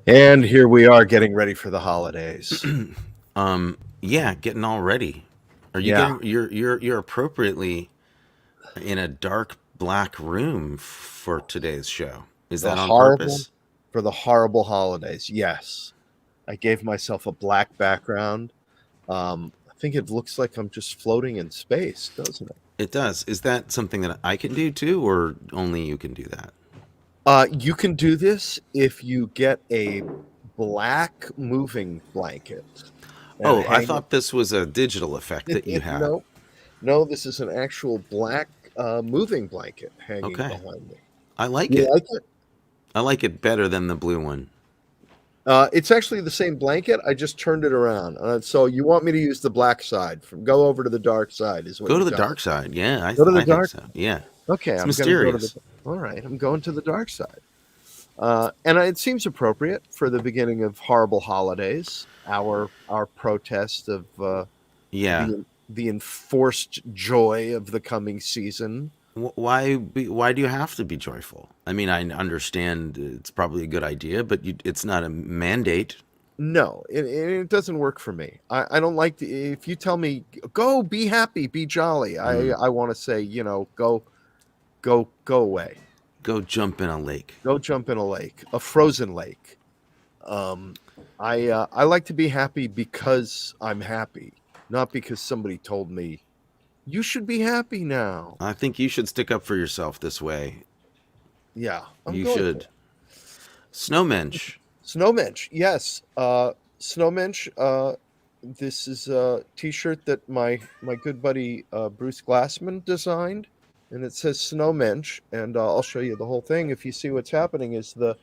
And here we are getting ready for the holidays. Yeah, getting all ready. Are you Yeah, getting you're appropriately in a dark black room for today's show? Is the that on horrible purpose? for the horrible holidays. Yes, I gave myself a black background. I think it looks like I'm just floating in space, doesn't it? It does. Is that something that I can do too, or only you can do that? You can do this if you get a black moving blanket and Oh, I hang thought this was a digital effect that you it. had. No, no, this is an actual black moving blanket hanging Okay. behind me. I like You it. like it? I like it better than the blue one. It's actually the same blanket. I just turned it around. So you want me to use the black side? Go over to the dark side is what Go you're to the telling dark me. side. Yeah, Go to the I think dark. so. Yeah. Okay, It's I'm going to go to the. mysterious. All right, I'm going to the dark side. It seems appropriate for the beginning of horrible holidays. Our protest of Yeah. the enforced joy of the coming season. Why do you have to be joyful? I mean, I understand it's probably a good idea, but it's not a mandate. No, it doesn't work for me. I don't like if you tell me go be happy, be jolly. Mm. I want to say go away. Go jump in a lake. Go jump in a lake, a frozen lake. Um, I like to be happy because I'm happy, not because somebody told me you should be happy now. I think you should stick up for yourself this way. Yeah, I'm You going to. should. Snowmensch. Snowmensch, yes. Snowmensch. This is a T-shirt that my good buddy Bruce Glassman designed, and it says Snowmensch. And I'll show you the whole thing. If you see what's happening, is the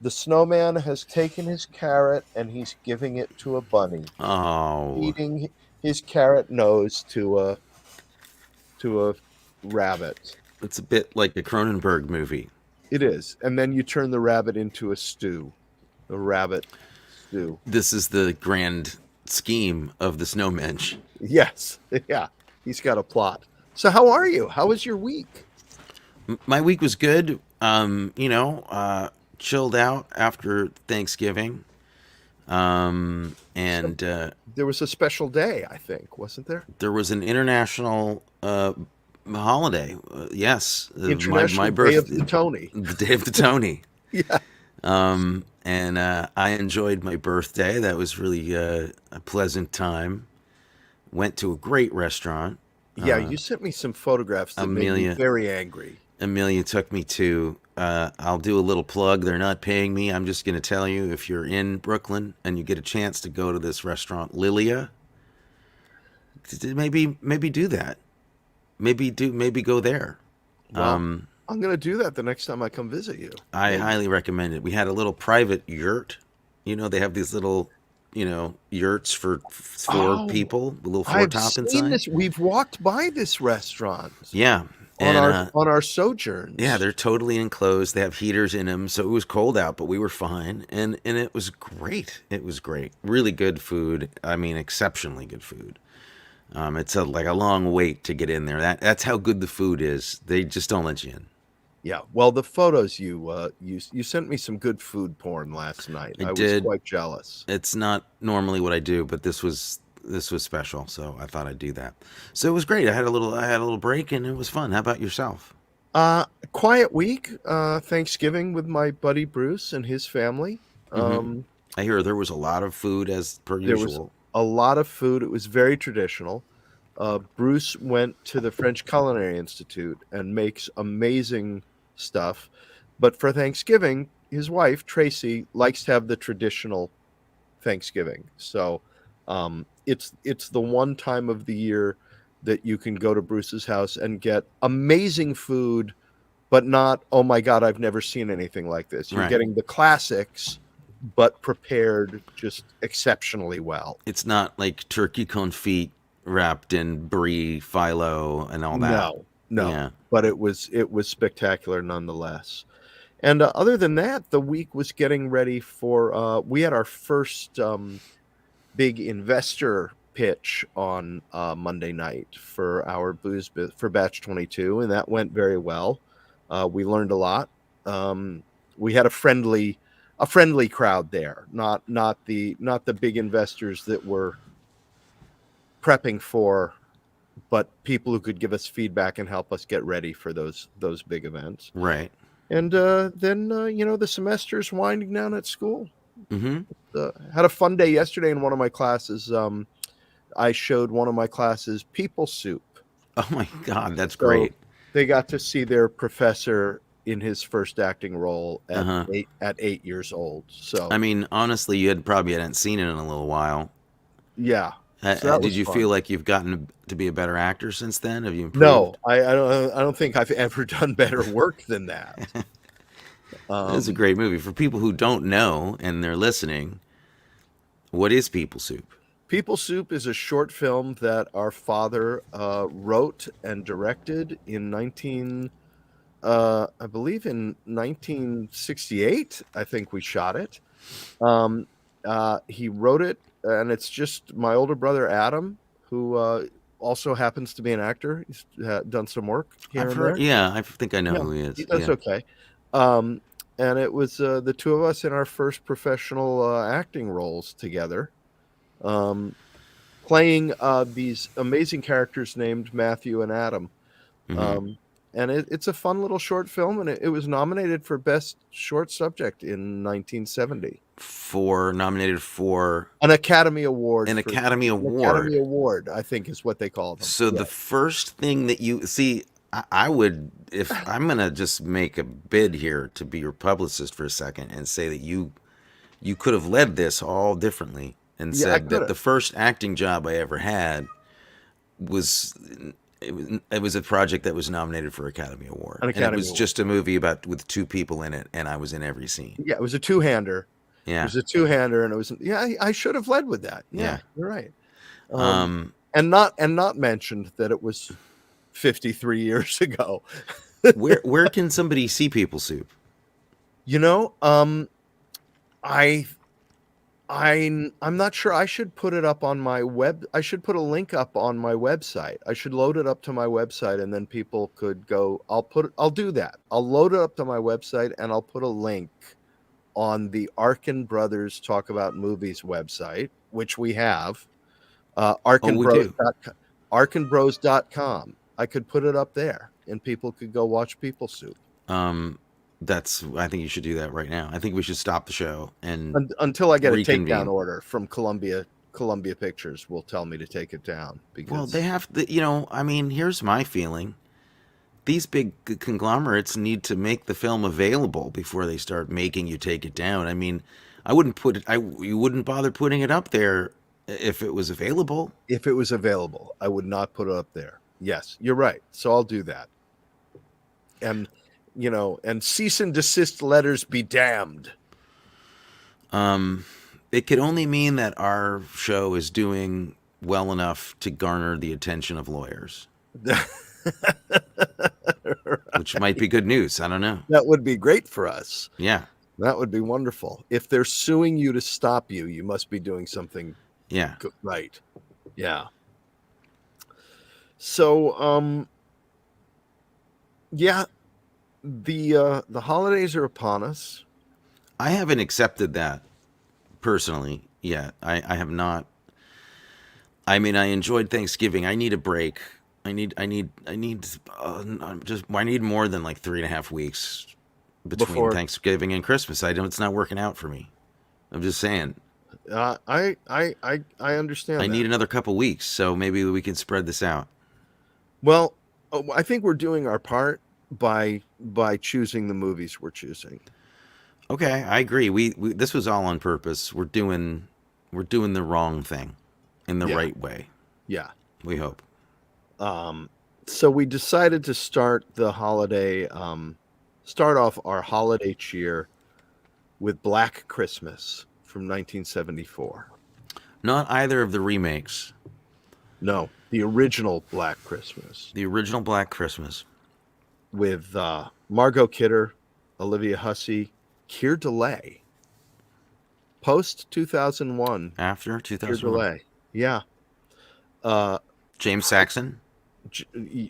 snowman has taken his carrot and he's giving it to a bunny, Oh, feeding his carrot nose to a rabbit. it's a bit like a Cronenberg movie. It is, and then you turn the rabbit into a stew, a rabbit stew. This is the grand scheme of the Snowmensch. Yes, yeah, he's got a plot. So, how are you? How was your week? My week was good. Chilled out after Thanksgiving. So, And there was a special day, I think, wasn't there? There was an international holiday. Yes, my International Day birth, of the Tony. the day of the Tony. Yeah, And I enjoyed my birthday. That was really a pleasant time. Went to a great restaurant. yeah. You sent me some photographs that made me Amelia very angry. Amelia took me to. I'll do a little plug. They're not paying me. I'm just going to tell you, if you're in Brooklyn and you get a chance to go to this restaurant, Lilia, maybe do that. Maybe go there. Well, I'm going to do that the next time I come visit you. I Maybe. highly recommend it. We had a little private yurt. They have these little, yurts for four Oh, people, a little floor I've top seen inside. this. We've walked by this restaurant Yeah, on and our yeah, sojourns. they're totally enclosed. They have heaters in them, so it was cold out, but we were fine, and it was great. It was great. Really good food. I mean, exceptionally good food. It's like a long wait to get in there. That's how good the food is. They just don't let you in. Yeah. Well, the photos you sent me some good food porn last night. I I was did. quite jealous. It's not normally what I do, but this was special, so I thought I'd do that. So it was great. I had a little break, and it was fun. How about yourself? Quiet week. Thanksgiving with my buddy Bruce and his family. Hmm. Um, I hear there was a lot of food as per there was usual. a lot of food. It was very traditional. Bruce went to the French Culinary Institute and makes amazing stuff. But for Thanksgiving, his wife, Tracy, likes to have the traditional Thanksgiving. So it's the one time of the year that you can go to Bruce's house and get amazing food, but not, oh my God, I've never seen anything like this. You're Right. getting the classics, but prepared just exceptionally well. It's not like turkey confit wrapped in brie, phyllo, and all that. No, no, Yeah. but it was spectacular nonetheless. And other than that, the week was getting ready for. We had our first big investor pitch on Monday night for our for Batch 22, and that went very well. We learned a lot. We had a friendly a friendly crowd there, not the big investors that were prepping for, but people who could give us feedback and help us get ready for those big events. Right. And then the semester's winding down at school. Mm-hmm. Had a fun day yesterday in one of my classes. I showed one of my classes People Soup. Oh my God, that's So great. they got to see their professor in his first acting role at Uh-huh. 8 years old. I So mean, honestly, you probably hadn't seen it in a little while. yeah, so that Did was you feel fun. like you've gotten to be a better actor since then? Have you No, improved? I don't think I've ever done better work than that. It's a Um, great movie. For people who don't know and they're listening, what is People Soup? People Soup is a short film that our father wrote and directed in I believe in 1968. I think we shot it. Um, he wrote it, and it's just my older brother Adam, who also happens to be an actor. He's done some work here I've and heard. there. Yeah, I think I know Yeah, who he he is. does Yeah. okay. Um, and it was the two of us in our first professional acting roles together, um, playing these amazing characters named Matthew and Adam. Hmm. Um, and it's a fun little short film, and it was nominated for Best Short Subject in 1970. Nominated for An Academy Award an for Academy an Academy Award. Award, I think is what they call them. So Yeah. the first thing that you see, I would, if I'm gonna just make a bid here to be your publicist for a second and say that you could have led this all differently and Yeah, I said could that have. the first acting job I ever had was it was a project that was nominated for Academy Award, An and it Academy was Award. just a movie about with two people in it, and I was in every scene. Yeah, it was a two-hander. It Yeah, was a two-hander, and it was yeah, I should have led with that. Yeah, yeah. you're right. Um, Um, and not mentioned that it was 53 years ago. where can somebody see People Soup? You know, I I'm not sure. I should put it up on my web. I should put a link up on my website. I should load it up to my website, and then people could go. I'll do that. I'll load it up to my website, and I'll put a link on the Arkin Brothers Talk About Movies website, which we have. Oh, we do. Arkinbros.com. I could put it up there, and people could go watch People Soup. Um, I think you should do that right now. I think we should stop the show and Until I get a takedown reconvene. order from Columbia Pictures will tell me to take it down Well, they because have to, I mean, here's my feeling. These big conglomerates need to make the film available before they start making you take it down. I mean, you wouldn't bother putting it up there if it was available. if it was available, I would not put it up there. Yes, you're right. So I'll do that. And and cease and desist letters be damned. It could only mean that our show is doing well enough to garner the attention of lawyers, which might be good news. I don't know. That would be great for us. Yeah. That would be wonderful. If they're suing you to stop you, you must be doing something Yeah. right. Yeah. So, yeah, the holidays are upon us. I haven't accepted that personally yet. I have not. I mean, I enjoyed Thanksgiving. I need a break. I need more than like 3.5 weeks between Before Thanksgiving and Christmas. It's not working out for me. I'm just saying. I I understand need that. another couple weeks, so maybe we can spread this out. Well, I think we're doing our part by choosing the movies we're choosing. Okay, I agree. We this was all on purpose. We're doing the wrong thing in the Yeah, right way. yeah. We hope. Um, so we decided to start off our holiday cheer with Black Christmas from 1974. Not either of the remakes. No, the original Black Christmas The original Black Christmas. with Margot Kidder, Olivia Hussey, Keir Dullea. Post 2001, After Keir 2001. Dullea. Yeah. Uh, James Saxon. J-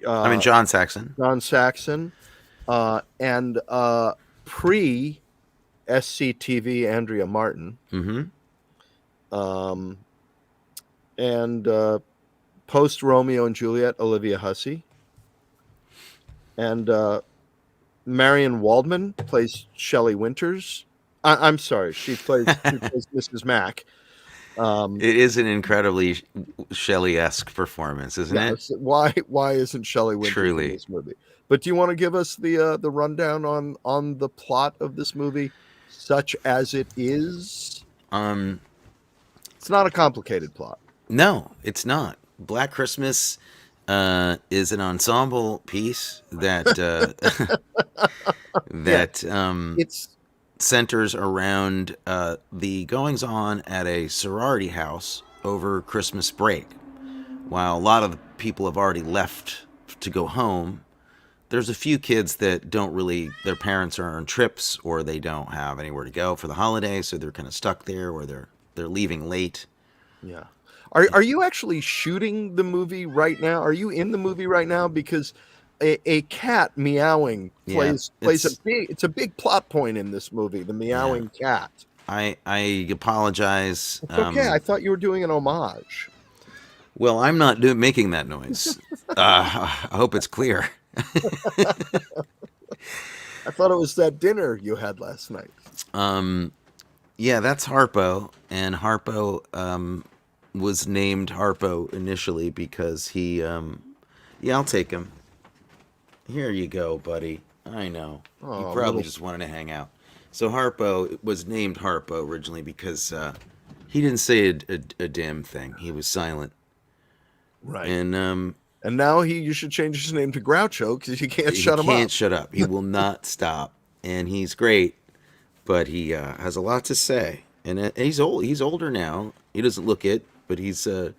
I mean uh, John Saxon. John Saxon, and pre SCTV Andrea Martin, Mm-hmm. um, and post Romeo and Juliet Olivia Hussey, and Marion Waldman plays Shelley Winters. I'm sorry, she plays Mrs. Mack. Um, It is an incredibly Shelley-esque performance, isn't yeah, it? why isn't Shelley Winters in Truly. this movie? But do you want to give us the rundown on the plot of this movie, such as it is? Um, It's not a complicated plot. no, it's not. Black Christmas is an ensemble piece that Yeah, that it's centers around the goings on at a sorority house over Christmas break. While a lot of the people have already left to go home, there's a few kids that don't really, their parents are on trips or they don't have anywhere to go for the holiday, so they're kind of stuck there or they're leaving late. yeah. Are you actually shooting the movie right now? Are you in the movie right now? Because a cat meowing Yeah, plays a big plot point in this movie. The yeah. meowing cat. I apologize. It's okay. I thought you were doing an homage. Well, I'm not making that noise. I hope it's clear. I thought it was that dinner you had last night. Yeah, that's Harpo, and Harpo was named Harpo initially because he. Yeah, I'll take him. Here you go, buddy. I know. You Oh, probably little just wanted to hang out. So Harpo was named Harpo originally because he didn't say a damn thing. He was silent. right. And And now you should change his name to Groucho because you can't he shut him can't up. shut up. He will not stop. And he's great, but he has a lot to say. And he's old. He's older now. He doesn't look it, but he's an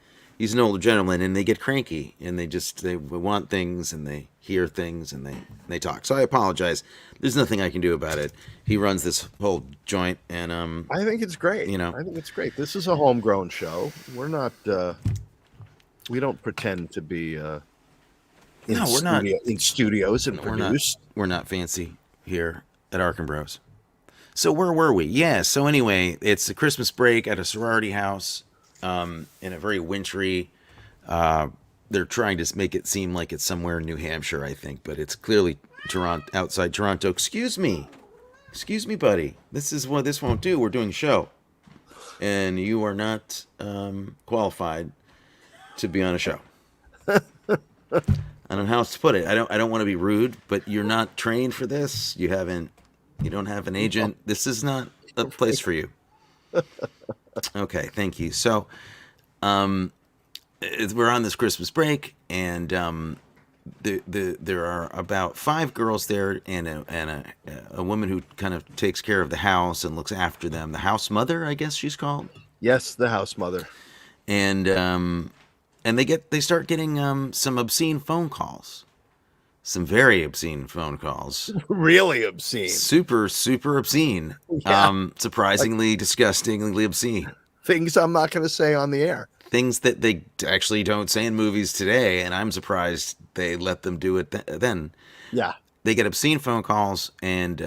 older gentleman. And they get cranky, and they want things, and they hear things, and they talk. So I apologize. There's nothing I can do about it. He runs this whole joint, and I think it's great. you know, I think it's great. This is a homegrown show. We're not. We don't pretend to be no, we're not. in studios and We're not. produced. We're not fancy here at Arkin Bros. So where were we? Yeah. So anyway, it's a Christmas break at a sorority house, in a very wintry. They're trying to make it seem like it's somewhere in New Hampshire, I think, but it's clearly Toronto, outside Toronto. Excuse me, buddy. This is what this won't do. We're doing a show, and you are not qualified to be on a show. I don't know how else to put it. I don't want to be rude, but you're not trained for this. You don't have an agent. This is not a place for you. Okay, thank you. So, we're on this Christmas break, and there are about 5 girls there, and a woman who kind of takes care of the house and looks after them. The house mother, I guess she's called. Yes, the house mother. And they start getting some obscene phone calls, some very obscene phone calls, Really obscene. super obscene, Yeah. surprisingly, disgustingly obscene. Things I'm not going to say on the air. Things that they actually don't say in movies today, and I'm surprised they let them do it then. Yeah. They get obscene phone calls, and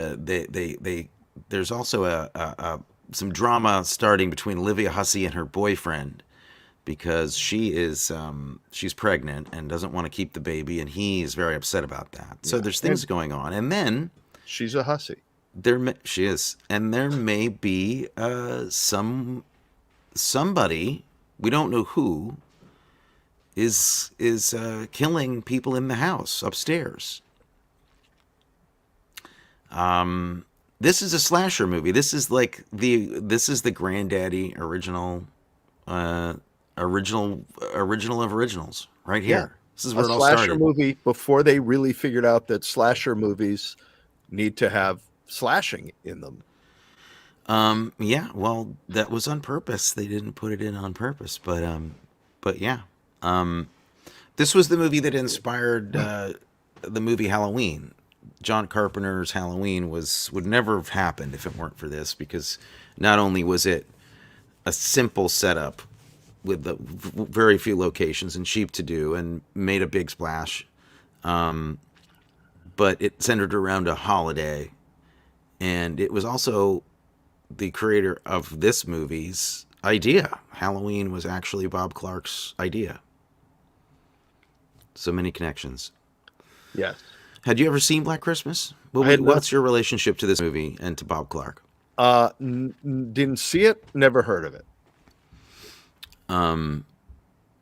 there's also some drama starting between Olivia Hussey and her boyfriend, because she's pregnant and doesn't want to keep the baby, and he's very upset about that. So there's things going on, and then She's a hussy. she is, and there may be somebody, we don't know who, is killing people in the house upstairs. This is a slasher movie. This is the granddaddy original of originals right here. Yeah. This is A where it all slasher started. movie before they really figured out that slasher movies need to have slashing in them. Yeah, well, that was on purpose. They didn't put it in on purpose, but yeah. This was the movie that inspired the movie Halloween. John Carpenter's Halloween would never have happened if it weren't for this, because not only was it a simple setup with very few locations and cheap to do and made a big splash, but it centered around a holiday And it was also the creator of this movie's idea. Halloween was actually Bob Clark's idea. So many connections. Yes. Had you ever seen Black Christmas? I had not. What's your relationship to this movie and to Bob Clark? Didn't see it, never heard of it.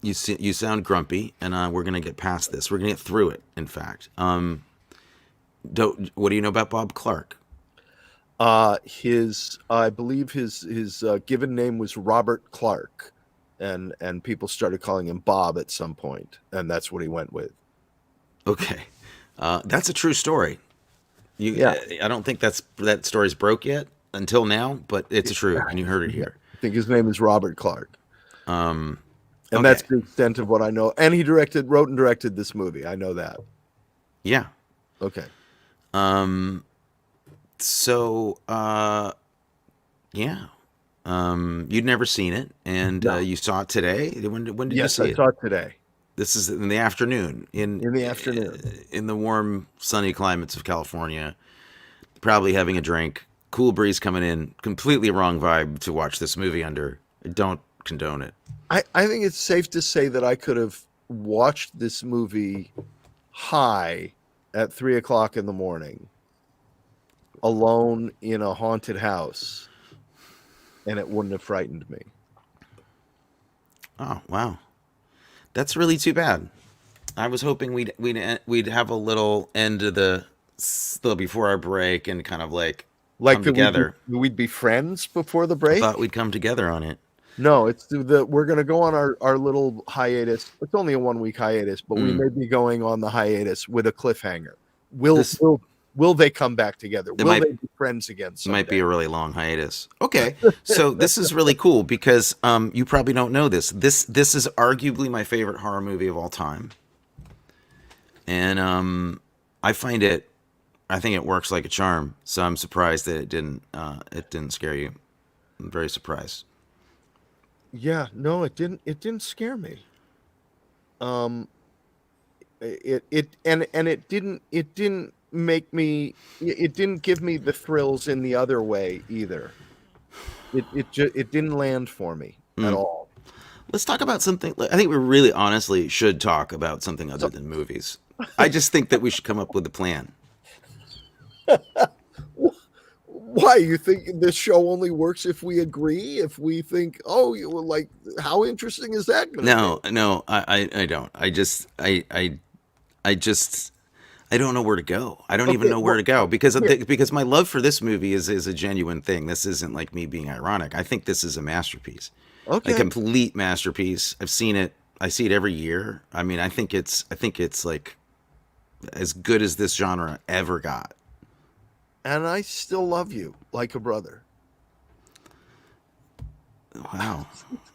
You sound grumpy, and we're gonna get past this. We're gonna get through it. In fact, what do you know about Bob Clark? I believe his given name was Robert Clark, and people started calling him Bob at some point, and that's what he went with. Okay, that's a true story. Yeah. I don't think that story's broke yet until now, but it's true, and you heard it here. I think his name is Robert Clark. And Okay. that's the extent of what I know. And he wrote and directed this movie. I know that. Yeah. Okay. So, yeah. You'd never seen it, and No. you saw it today. When did you Yes, see I it? saw it today. This is in the afternoon. In the afternoon. In the warm, sunny climates of California. Probably having a drink. Cool breeze coming in. Completely wrong vibe to watch this movie under. I don't condone it. I think it's safe to say that I could have watched this movie high at 3:00 in the morning, alone in a haunted house, and it wouldn't have frightened me. Oh, wow. That's really too bad. I was hoping we'd have a little end of the still before our break and kind of like Like come that together. we'd be friends before the I break. thought we'd come together on it. No, it's we're going to go on our little hiatus. It's only a 1-week hiatus, but we may be going on the hiatus with a cliffhanger. Will they come back together? Will they be friends again It someday? might be a really long hiatus. Okay, so this is really cool because you probably don't know this. This is arguably my favorite horror movie of all time, and I think it works like a charm. So I'm surprised that it didn't scare you. I'm very surprised. Yeah, no, it didn't scare me. It didn't make me, it didn't give me the thrills in the other way either. It didn't land for me at all. Let's talk about something. I think we really honestly should talk about something other than movies. I just think that we should come up with a plan. Why, you think this show only works if we agree? If we think, oh, like, how interesting is that going to be? No, I don't. I don't know where to go. I don't even know where to go because my love for this movie is a genuine thing. This isn't like me being ironic. I think this is a masterpiece. Okay. A complete masterpiece. I've seen it. I see it every year. I mean, I think it's like as good as this genre ever got. And I still love you like a brother. Wow.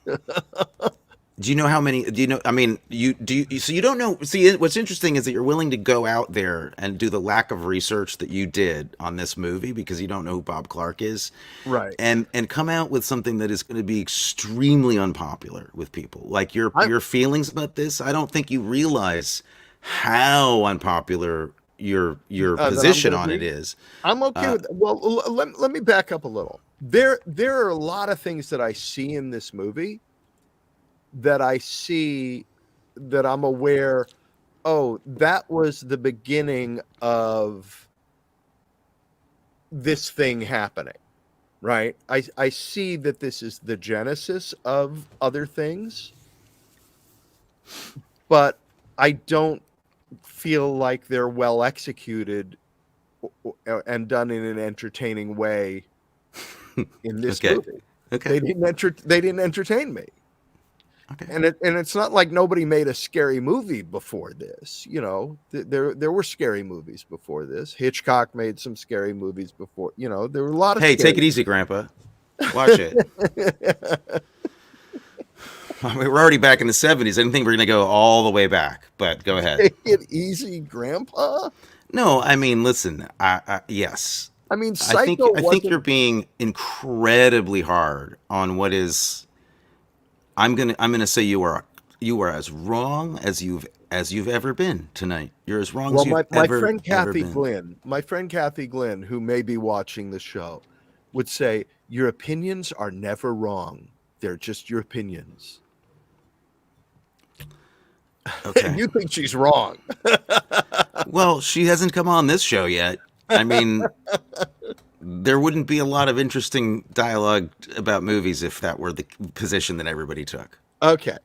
Do you know how many? Do you know? I mean, so you don't know. See, what's interesting is that you're willing to go out there and do the lack of research that you did on this movie because you don't know who Bob Clark is, Right? And come out with something that is going to be extremely unpopular with people. Like your feelings about this, I don't think you realize how unpopular your position on it is. I'm okay with that. Well, let me back up a little. There are a lot of things that I see in this movie that I'm aware, oh, that was the beginning of this thing happening, right? I see that this is the genesis of other things, but I don't feel like they're well executed and done in an entertaining way in this movie. Okay. They didn't entertain me. Okay. And it's not like nobody made a scary movie before this. You know, there were scary movies before this. Hitchcock made some scary movies before. You know, there were a lot of. Hey, take it easy, Grandpa. Watch it. I mean, we're already back in the 70s. I didn't think we were going to go all the way back, but go ahead. Take it easy, Grandpa. No, I mean, listen. Yes. I mean, I think you're being incredibly hard on what is. I'm gonna say you are as wrong as you've as you've ever been tonight. You're as wrong Well, as you've my ever friend ever Kathy been. Glynn, who may be watching the show, would say, "Your opinions are never wrong. They're just your opinions." And Okay. you think she's wrong. Well, she hasn't come on this show yet. I mean, there wouldn't be a lot of interesting dialogue about movies if that were the position that everybody took. Okay.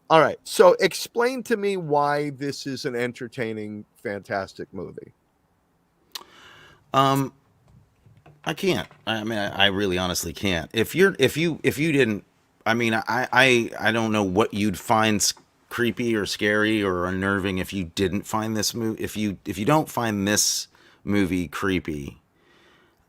All right. So explain to me why this is an entertaining, fantastic movie. Um, I can't. I mean, I really honestly can't. If you didn't, I mean, I don't know what you'd find creepy or scary or unnerving if you didn't find this movie. If you don't find this movie creepy,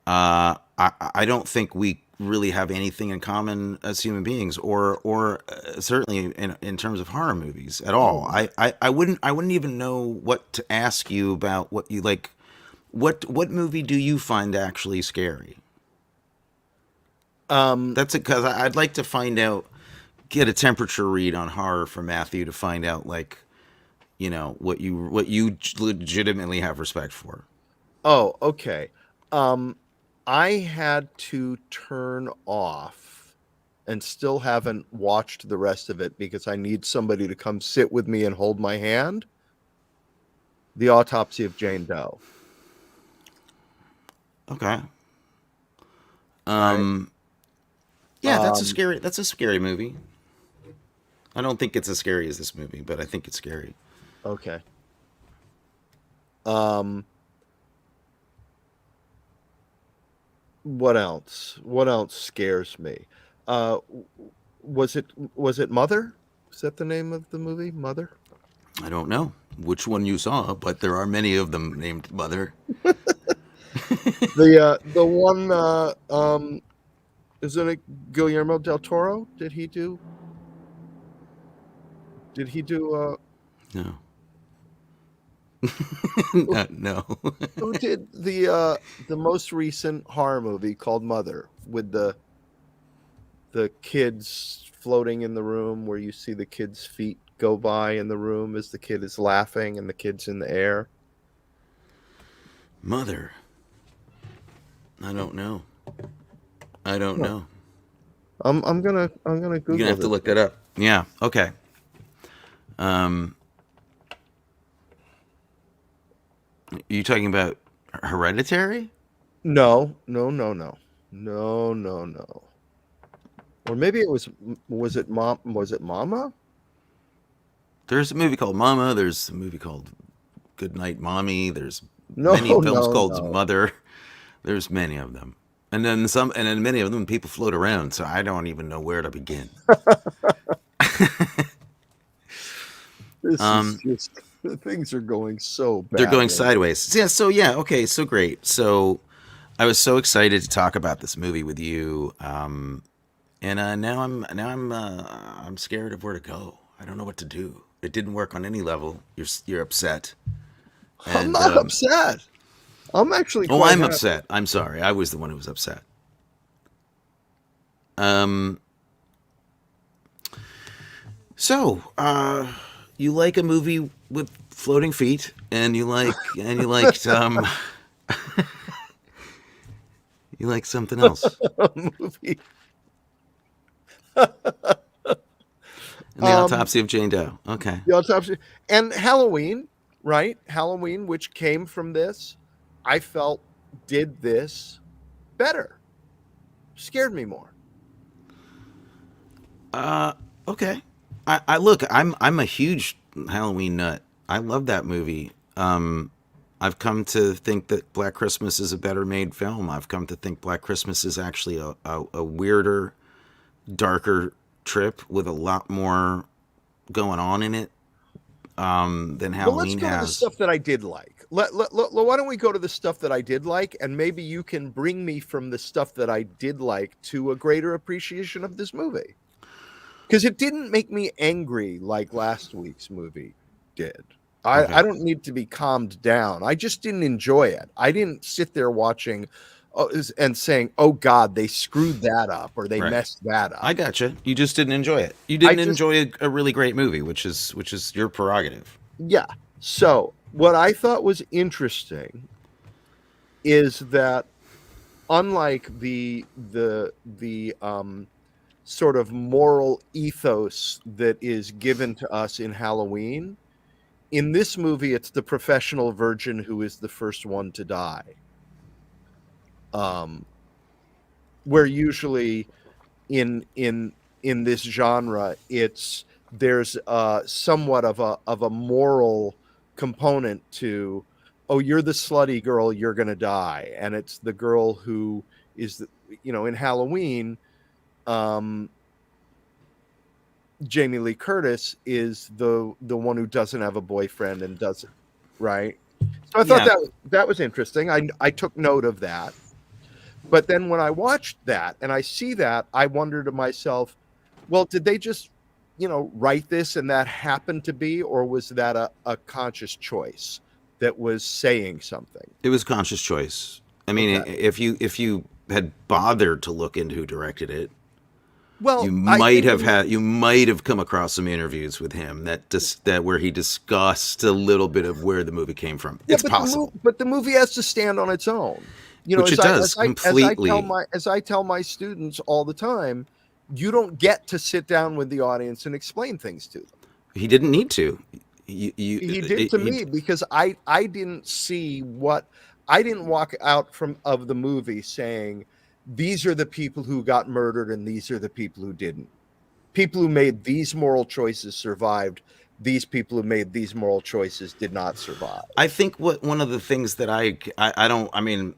I don't think we really have anything in common as human beings, or certainly in terms of horror movies at all. Oh. I wouldn't even know what to ask you about what you like. What movie do you find actually scary? Um, That's it, because I'd like to find out, get a temperature read on horror from Matthew to find out, like, what you legitimately have respect for. oh, okay. Um, I had to turn off and still haven't watched the rest of it because I need somebody to come sit with me and hold my hand. The Autopsy of Jane Doe. Okay. Right. Um. Yeah, Um, that's a scary movie. I don't think it's as scary as this movie, but I think it's scary. okay. Um, what else? What else scares me? W was it Mother? Is that the name of the movie? Mother? I don't know which one you saw, but there are many of them named Mother. The one, isn't it Guillermo del Toro? Did he do No. who No. who did the most recent horror movie called Mother with the kids floating in the room where you see the kid's feet go by in the room as the kid is laughing and the kid's in the air? Mother. I don't know. I don't Huh. know. I'm gonna You're gonna Google have to this. look that up. Yeah. Okay. Um, you talking about Hereditary? No, no, no, no. No, no, no. Or maybe was it Mama? There's a movie called Mama. There's a movie called Good Night Mommy. There's No, many films no, called no. Mother. There's many of them. And then many of them people float around, so I don't even know where to begin. This is Um, just things are going so they're going badly. sideways. Yeah, so yeah, okay, so great. So I was so excited to talk about this movie with you. And now I'm scared of where to go. I don't know what to do. It didn't work on any level. You're upset. I'm And not upset. I'm actually oh, quite I'm happy. upset. I'm sorry. I was the one who was upset. Um so, you like a movie with floating feet, and you liked you like something else. Movie. And the Um, Autopsy of Jane Doe. Okay. the autopsy and Halloween, right? Halloween, which came from this, I felt did this better. Scared me more. Uh, okay. I look. I'm a huge Halloween nut. I love that movie. I've come to think that Black Christmas is a better made film. I've come to think Black Christmas is actually a weirder, darker trip with a lot more going on in it, than Well, let's Halloween go to the has. stuff that I did like. Why don't we go to the stuff that I did like, and maybe you can bring me from the stuff that I did like to a greater appreciation of this movie. Because it didn't make me angry like last week's movie did. I Okay. don't need to be calmed down. I just didn't enjoy it. I didn't sit there watching and saying, "Oh God, they screwed that up or they Right. messed that I up." gotcha. You just didn't enjoy it. You I didn't just enjoy a really great movie, which is your prerogative. Yeah. So what I thought was interesting is that unlike the sort of moral ethos that is given to us in Halloween, in this movie it's the professional virgin who is the first one to die. Um, where usually in this genre it's there's somewhat of a moral component to, oh, you're the slutty girl, you're going to die, and it's the girl who is the, in Halloween, um Jamie Lee Curtis is the one who doesn't have a boyfriend and doesn't, right? So I thought Yeah, that was interesting. I took note of that. But then when I watched that and I see that, I wonder to myself, well, did they just, write this and that happened to be, or was that a conscious choice that was saying something? it was conscious choice. I Okay. mean, if you had bothered to look into who directed it, Well, I think you might have come across some interviews with him that where he discussed a little bit of where the movie came from. yeah, It's possible, but the movie has to stand on its own. which it does completely. As I tell my students all the time, you don't get to sit down with the audience and explain things to them. He didn't need to. He did to He me because I didn't see what I didn't walk out from of the movie saying these are the people who got murdered and these are the people who didn't. People who made these moral choices survived. These people who made these moral choices did not survive. I think what one of the things that I don't, I mean,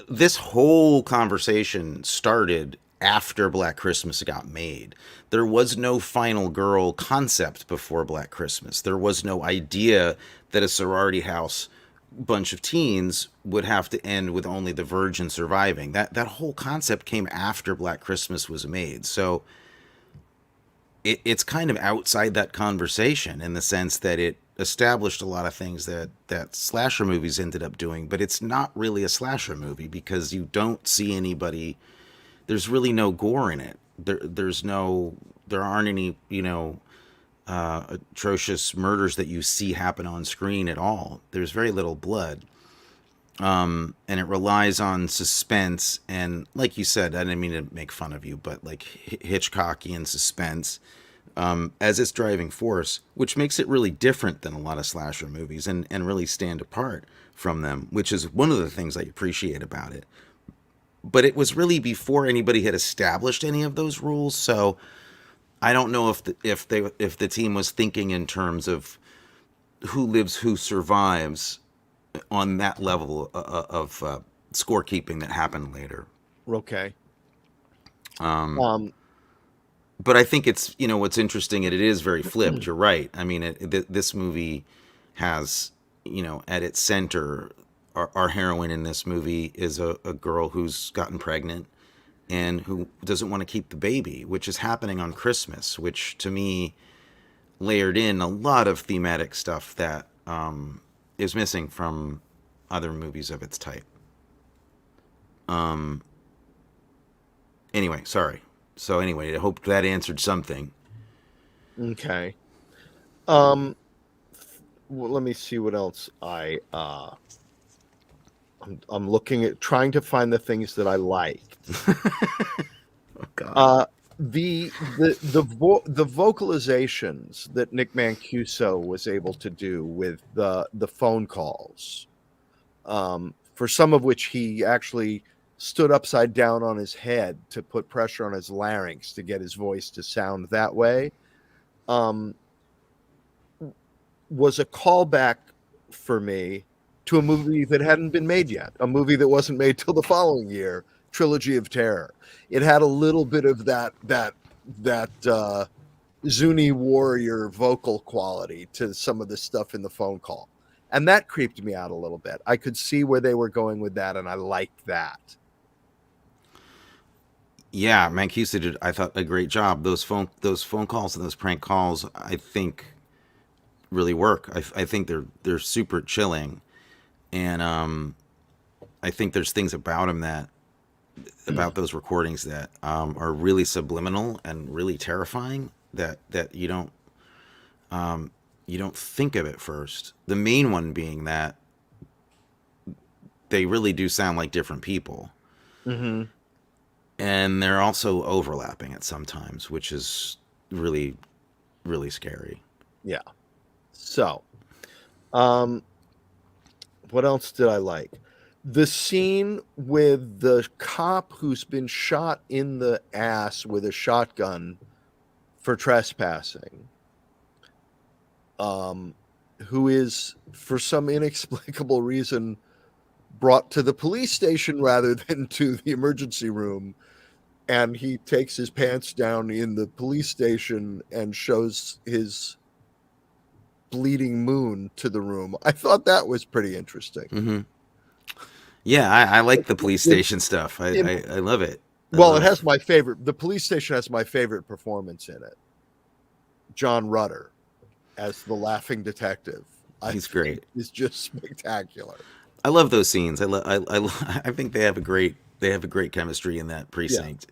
this whole conversation started after Black Christmas got made. There was no final girl concept before Black Christmas. There was no idea that a sorority house bunch of teens would have to end with only the virgin surviving. That whole concept came after Black Christmas was made. So it's kind of outside that conversation in the sense that it established a lot of things that slasher movies ended up doing, but it's not really a slasher movie because you don't see anybody. There's really no gore in it. There aren't any atrocious murders that you see happen on screen at all. There's very little blood. And it relies on suspense and, like you said, I didn't mean to make fun of you, but like Hitchcockian suspense as its driving force, which makes it really different than a lot of slasher movies and really stand apart from them, which is one of the things I appreciate about it. But it was really before anybody had established any of those rules, so I don't know if the team was thinking in terms of who lives, who survives on that level of scorekeeping that happened later. Okay. Um, Um, but I think it's what's interesting, and it is very flipped. You're right. I mean, this movie has at its center, our heroine in this movie is a girl who's gotten pregnant and who doesn't want to keep the baby, which is happening on Christmas, which to me layered in a lot of thematic stuff that is missing from other movies of its type. Um. Anyway, sorry. So anyway, I hope that answered something. okay. Um, well, let me see what else I'm looking at trying to find the things that I liked. Oh God. Uh, the vocalizations that Nick Mancuso was able to do with the phone calls, for some of which he actually stood upside down on his head to put pressure on his larynx to get his voice to sound that way, um, was a callback for me to a movie that hadn't been made yet, a movie that wasn't made till the following year, Trilogy of Terror. It had a little bit of that Zuni warrior vocal quality to some of the stuff in the phone call. And that creeped me out a little bit. I could see where they were going with that, and I liked that. Yeah, Mancuso did, I thought, a great job. Those phone calls and those prank calls, I think, really work. I think they're super chilling, and I think there's things about him that about those recordings that are really subliminal and really terrifying that you don't you don't think of it first. The main one being that they really do sound like different people. Mm-hmm. And they're also overlapping at sometimes, which is really, really scary. Yeah. So, um, what else did I like? The scene with the cop who's been shot in the ass with a shotgun for trespassing, who is, for some inexplicable reason, brought to the police station rather than to the emergency room. And he takes his pants down in the police station and shows his bleeding moon to the room. I thought that was pretty interesting. Mm-hmm. Yeah, I like the police It, station stuff. I, it, I, I love it. I well, it has love. my favorite. The police station has my favorite performance in it. John Rutter as the laughing detective. I He's think great. is just spectacular. I love those scenes. I think they have a great chemistry in that Yeah. precinct,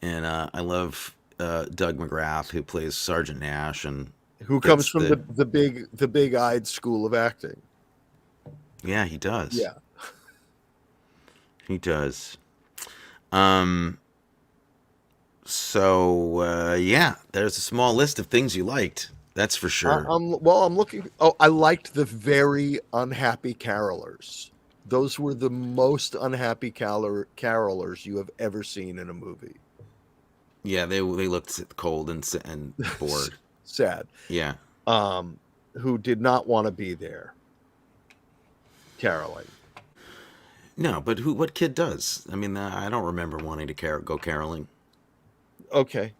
and I love Doug McGrath who plays Sergeant Nash, and Who comes that's from the the big eyed school of acting. yeah, he does. Yeah. He does. Um. So yeah, there's a small list of things you liked. That's for sure. I'm looking. Oh, I liked the very unhappy carolers. Those were the most unhappy carolers you have ever seen in a movie. Yeah, they looked cold and bored. Sad. Yeah. Who did not want to be there caroling. No, but who? What kid does? I mean, I don't remember wanting to go caroling. Okay.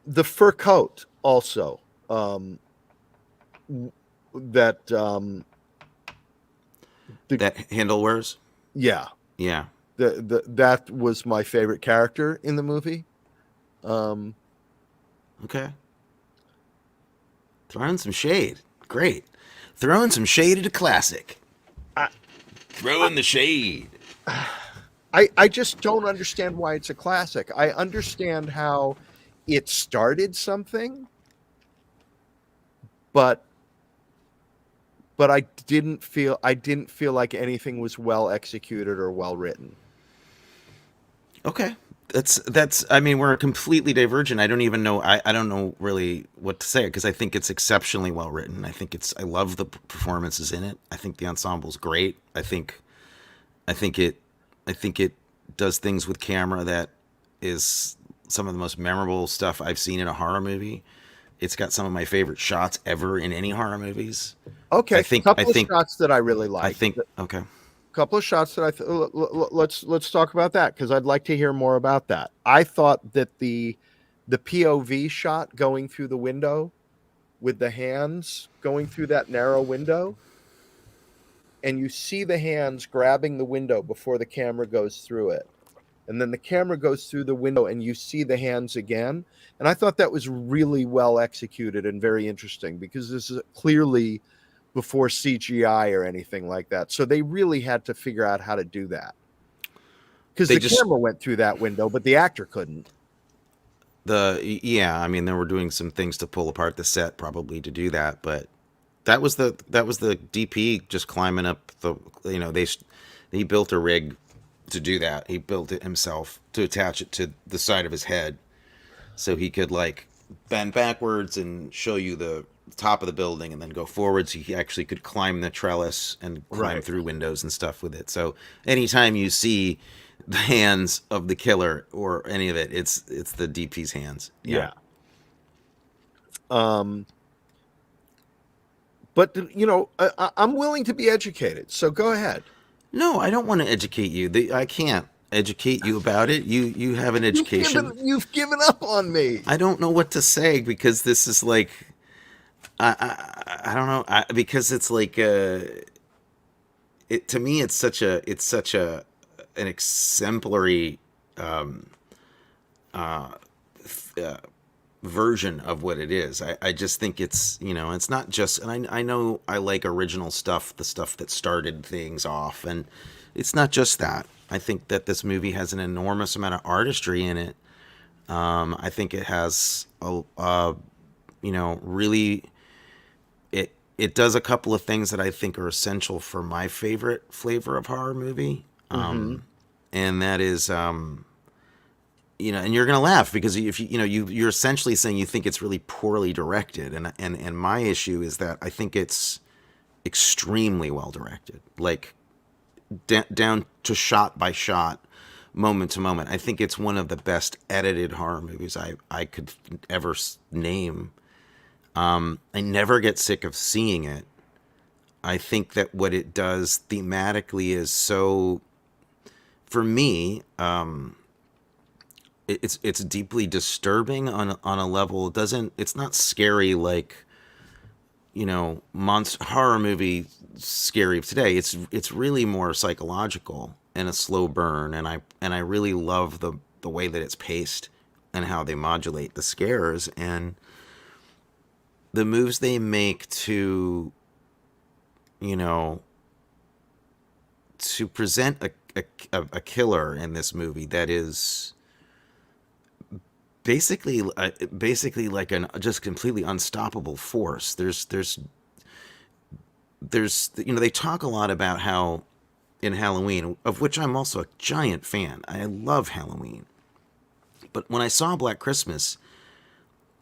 The fur coat also. Um, that That Handle wears. yeah, Yeah. that was my favorite character in the movie. Um, Okay. Throwing some shade. Great. Throwing some shade at a classic. I, Throwing the shade. I just don't understand why it's a classic. I understand how it started something, but I didn't feel like anything was well executed or well written. Okay. That's I mean, we're completely divergent. I don't even know I don't know really what to say because I think it's exceptionally well written. I love the performances in it. I think the ensemble's great. I think it I think it does things with camera that is some of the most memorable stuff I've seen in a horror movie. It's got some of my favorite shots ever in any horror movies. I Okay, think I couple of think shots that I really I liked. think okay. Couple of shots that let's talk about that because I'd like to hear more about that. I thought that the POV shot going through the window with the hands going through that narrow window, and you see the hands grabbing the window before the camera goes through it. And then the camera goes through the window and you see the hands again. And I thought that was really well executed and very interesting because this is clearly before CGI or anything like that. So they really had to figure out how to do that. Because They the just camera went through that window, but the actor couldn't. yeah, I mean they were doing some things to pull apart the set probably to do that, but that was the DP just climbing up the he built a rig to do that. He built it himself to attach it to the side of his head so he could like bend backwards and show you the top of the building and then go forwards. He actually could climb the trellis and climb Right. through windows and stuff with it. So anytime you see the hands of the killer or any of it, it's the DP's hands. Yeah. Yeah. Um, but I'm willing to be educated. So go ahead. No, I don't want to educate you. I can't educate you about it. You have an education. You've given up on me. I don't know what to say because this is like I don't know because it's like it to me it's such a an exemplary uh, version of what it is. I just think it's it's not just and I know I like original stuff, the stuff that started things off, and it's not just that. I think that this movie has an enormous amount of artistry in it. I think it has a really it does a couple of things that I think are essential for my favorite flavor of horror movie. Mm-hmm. And that is, and you're gonna laugh because if you're essentially saying you think it's really poorly directed, and my issue is that I think it's extremely well directed, like down to shot by shot, moment to moment. I think it's one of the best edited horror movies I could ever name. I never get sick of seeing it. I think that what it does thematically is so, for me, it's deeply disturbing on a level. It's not scary like monster horror movie scary of today. It's really more psychological and a slow burn, and I really love the way that it's paced and how they modulate the scares and the moves they make you know to present a killer in this movie that is basically like an just completely unstoppable force. They talk a lot about how in Halloween, of which I'm also a giant fan. I love Halloween. But when I saw Black Christmas,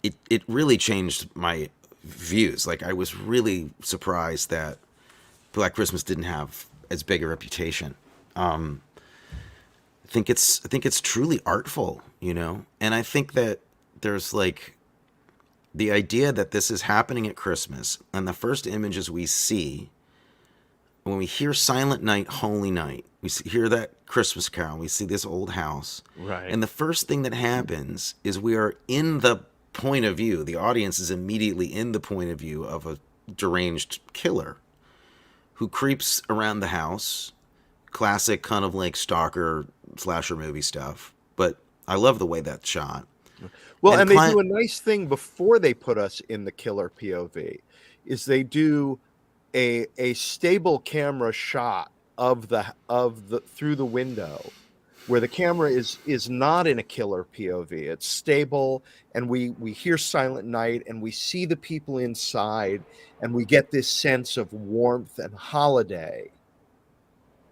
it really changed my views. Like, I was really surprised that Black Christmas didn't have as big a reputation. I think it's truly artful, and I think that there's like the idea that this is happening at Christmas, and the first images we see when we hear Silent Night, Holy Night, hear that Christmas carol, we see this old house, Right. and the first thing that happens is we are in the point of view. The audience is immediately in the point of view of a deranged killer who creeps around the house. Classic kind of like stalker slasher movie stuff, but I love the way that's shot. Well, And and they do a nice thing before they put us in the killer POV, is they do a stable camera shot of the through the window, where the camera is not in a killer POV. It's stable, and we hear Silent Night, and we see the people inside, and we get this sense of warmth and holiday.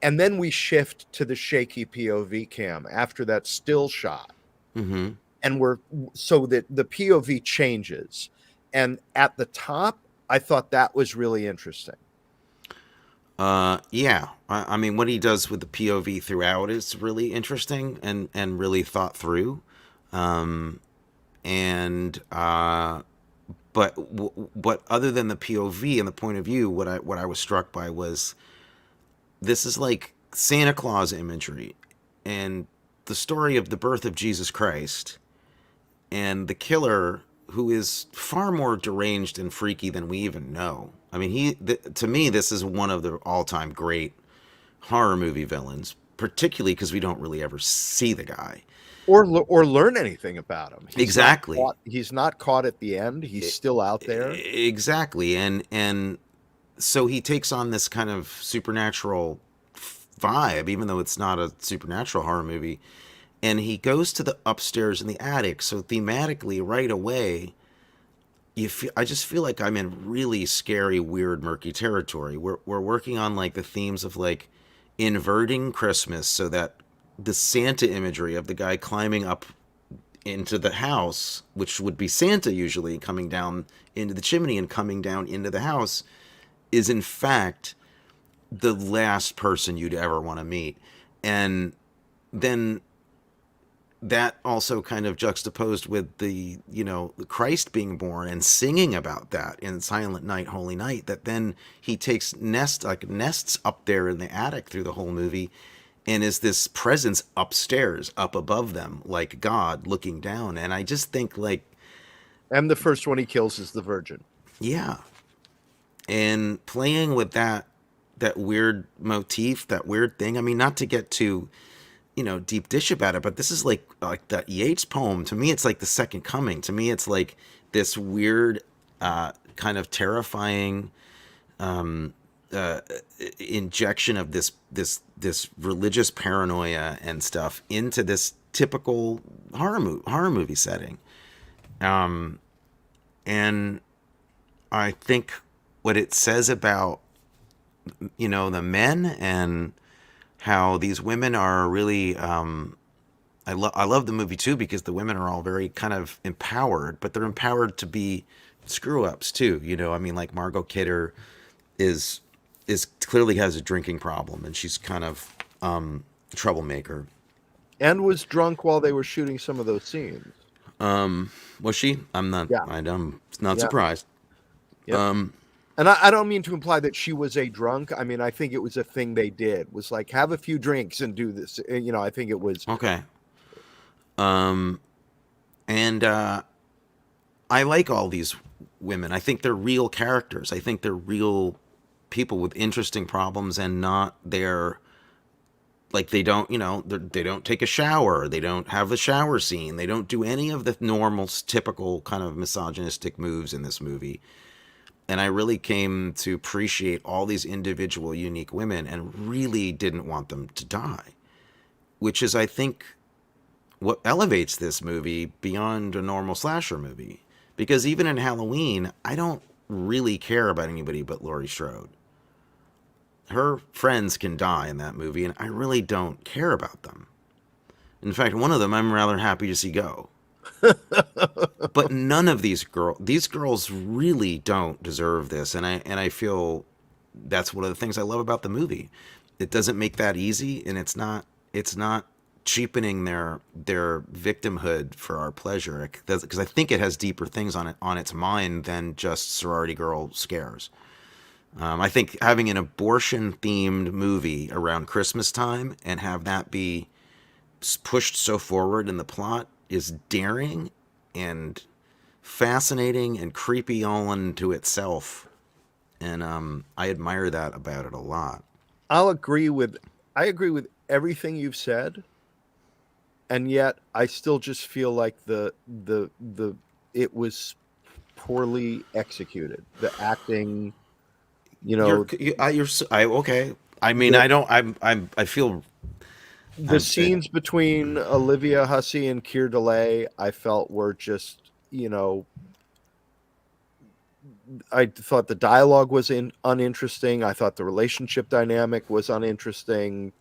And then we shift to the shaky POV cam after that still shot. mm-hmm. And so that the POV changes. And at the top, I thought that was really interesting. Yeah. I mean, what he does with the POV throughout is really interesting and really thought through. Um, and but other than the POV and the point of view, what I was struck by was this is like Santa Claus imagery and the story of the birth of Jesus Christ and the killer who is far more deranged and freaky than we even know. I mean, to me, this is one of the all-time great horror movie villains, particularly because we don't really ever see the guy or learn anything about him. exactly. He's not caught at the end. He's still out there. Exactly, and so he takes on this kind of supernatural vibe, even though it's not a supernatural horror movie. And he goes to the upstairs in the attic. So thematically, right away, I just feel like I'm in really scary, weird, murky territory. We're working on like the themes of like inverting Christmas, so that the Santa imagery of the guy climbing up into the house, which would be Santa usually coming down into the chimney and coming down into the house, is in fact the last person you'd ever want to meet. And then that also kind of juxtaposed with the Christ being born and singing about that in Silent Night, Holy Night, that then he takes nests up there in the attic through the whole movie, and is this presence upstairs, up above them, like God looking down. And I just think like, and the first one he kills is the Virgin. Yeah. And playing with that weird motif, that weird thing. I mean, not to get too deep dish about it, but this is like that Yeats poem. To me, it's like the Second Coming. To me, it's like this weird, kind of terrifying injection of this religious paranoia and stuff into this typical horror movie setting. And I think what it says about, the men, and how these women are really, I love the movie too, because the women are all very kind of empowered, but they're empowered to be screw ups too. I mean, like Margot Kidder is clearly has a drinking problem, and she's kind of troublemaker. And was drunk while they were shooting some of those scenes. Was she? Yeah, I'm not yeah, surprised. yep. Um, And I don't mean to imply that she was a drunk. I mean, I think it was a thing they did, was like, have a few drinks and do this. I think it was. okay. Um, and I like all these women. I think they're real characters. I think they're real people with interesting problems, and not their, like, they don't, they don't take a shower, they don't have the shower scene, they don't do any of the normal typical kind of misogynistic moves in this movie. And I really came to appreciate all these individual unique women, and really didn't want them to die, which is, I think, what elevates this movie beyond a normal slasher movie. Because even in Halloween, I don't really care about anybody but Laurie Strode. Her friends can die in that movie, and I really don't care about them. In fact, one of them I'm rather happy to see go. But none of these girls really don't deserve this, and I feel that's one of the things I love about the movie. It doesn't make that easy, and it's not cheapening their victimhood for our pleasure, because I think it has deeper things on its mind than just sorority girl scares. I think having an abortion themed movie around Christmas time and have that be pushed so forward in the plot is daring and fascinating and creepy all unto itself. And I admire that about it a lot. I'll agree with. I agree with everything you've said, and yet I still just feel like the it was poorly executed. The acting, you know, Okay. I mean, the I feel. the scenes between Olivia Hussey and Keir Dullea, I felt were just, I thought the dialogue was uninteresting. I thought the relationship dynamic was uninteresting.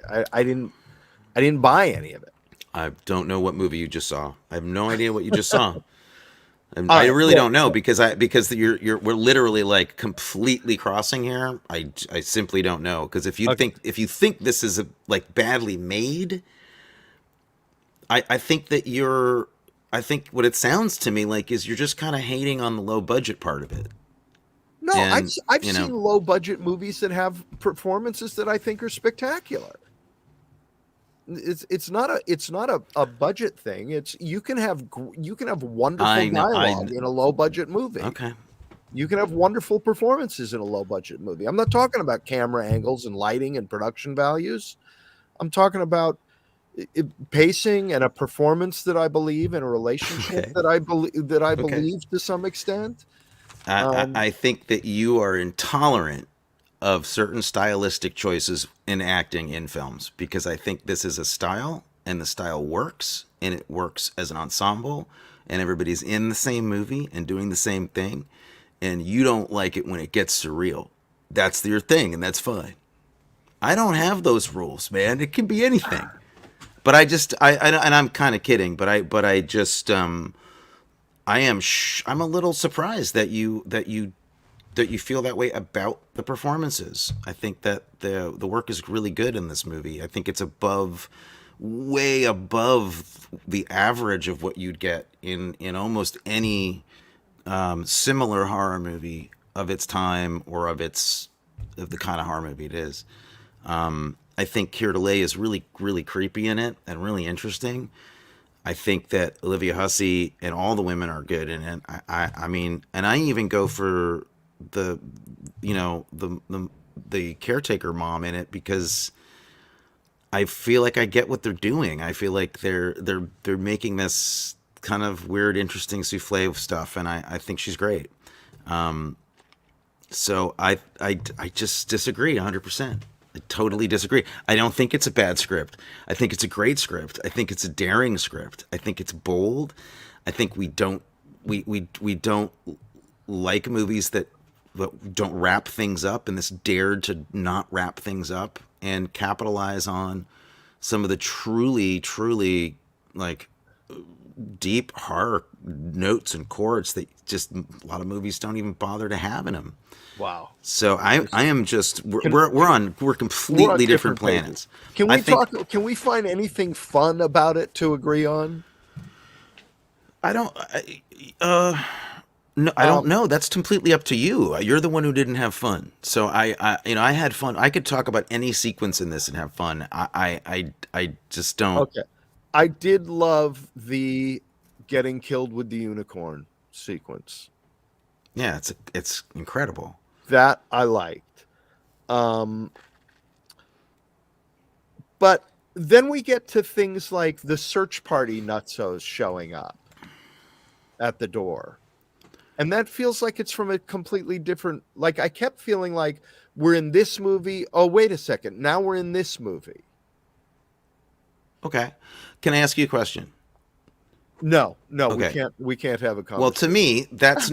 I didn't buy any of it. I don't know what movie you just saw. I have no idea what you just saw. And All I right, really well, don't know, because we're literally like completely crossing here. I simply don't know, because okay. if you think this is like badly made, I think that I think what it sounds to me like is you're just kind of hating on the low budget part of it. No, And I've seen low budget movies that have performances that I think are spectacular. It's not a budget thing. It's you can have wonderful I know dialogue in a low budget movie. okay. You can have wonderful performances in a low budget movie. I'm not talking about camera angles and lighting and production values. I'm talking about pacing and a performance that I believe, and a relationship Okay. that I Okay. believe to some extent. I Um, I think that you are intolerant of certain stylistic choices in acting in films, because I think this is a style, and the style works, and it works as an ensemble, and everybody's in the same movie and doing the same thing, and you don't like it when it gets surreal. That's your thing, and that's fine. I don't have those rules, man. It can be anything. But and I'm kind of kidding, but I just I'm a little surprised that you feel that way about the performances. I think that the work is really good in this movie. I think it's way above the average of what you'd get in almost any similar horror movie of its time, or of the kind of horror movie it is. I think Keir Dullea is really, really creepy in it, and really interesting. I think that Olivia Hussey and all the women are good in it. I mean, and I even go for the, the caretaker mom in it, because I feel like I get what they're doing. I feel like they're making this kind of weird, interesting souffle of stuff, and I think she's great. So I just disagree 100%. I totally disagree. I don't think it's a bad script. I think it's a great script. I think it's a daring script. I think it's bold. I think we don't like movies that don't wrap things up, and this dared to not wrap things up and capitalize on some of the truly like deep horror notes and chords that just a lot of movies don't even bother to have in them. Wow. So I am just Can, we're we're on completely different different pages. planets. I think Can we find anything fun about it to agree on? I don't no, I don't Um, know. That's completely up to you. You're the one who didn't have fun. So I had fun. I could talk about any sequence in this and have fun. I just don't. okay. I did love the getting killed with the unicorn sequence. Yeah, it's incredible. That I liked. Um, but then we get to things like the search party nutsos showing up at the door. And that feels like it's from a completely different, like I kept feeling like we're in this movie. Oh, wait a second. Now we're in this movie. Okay. Can I ask you a question? No, no, Okay. we can't have a Well, to conversation. me, that's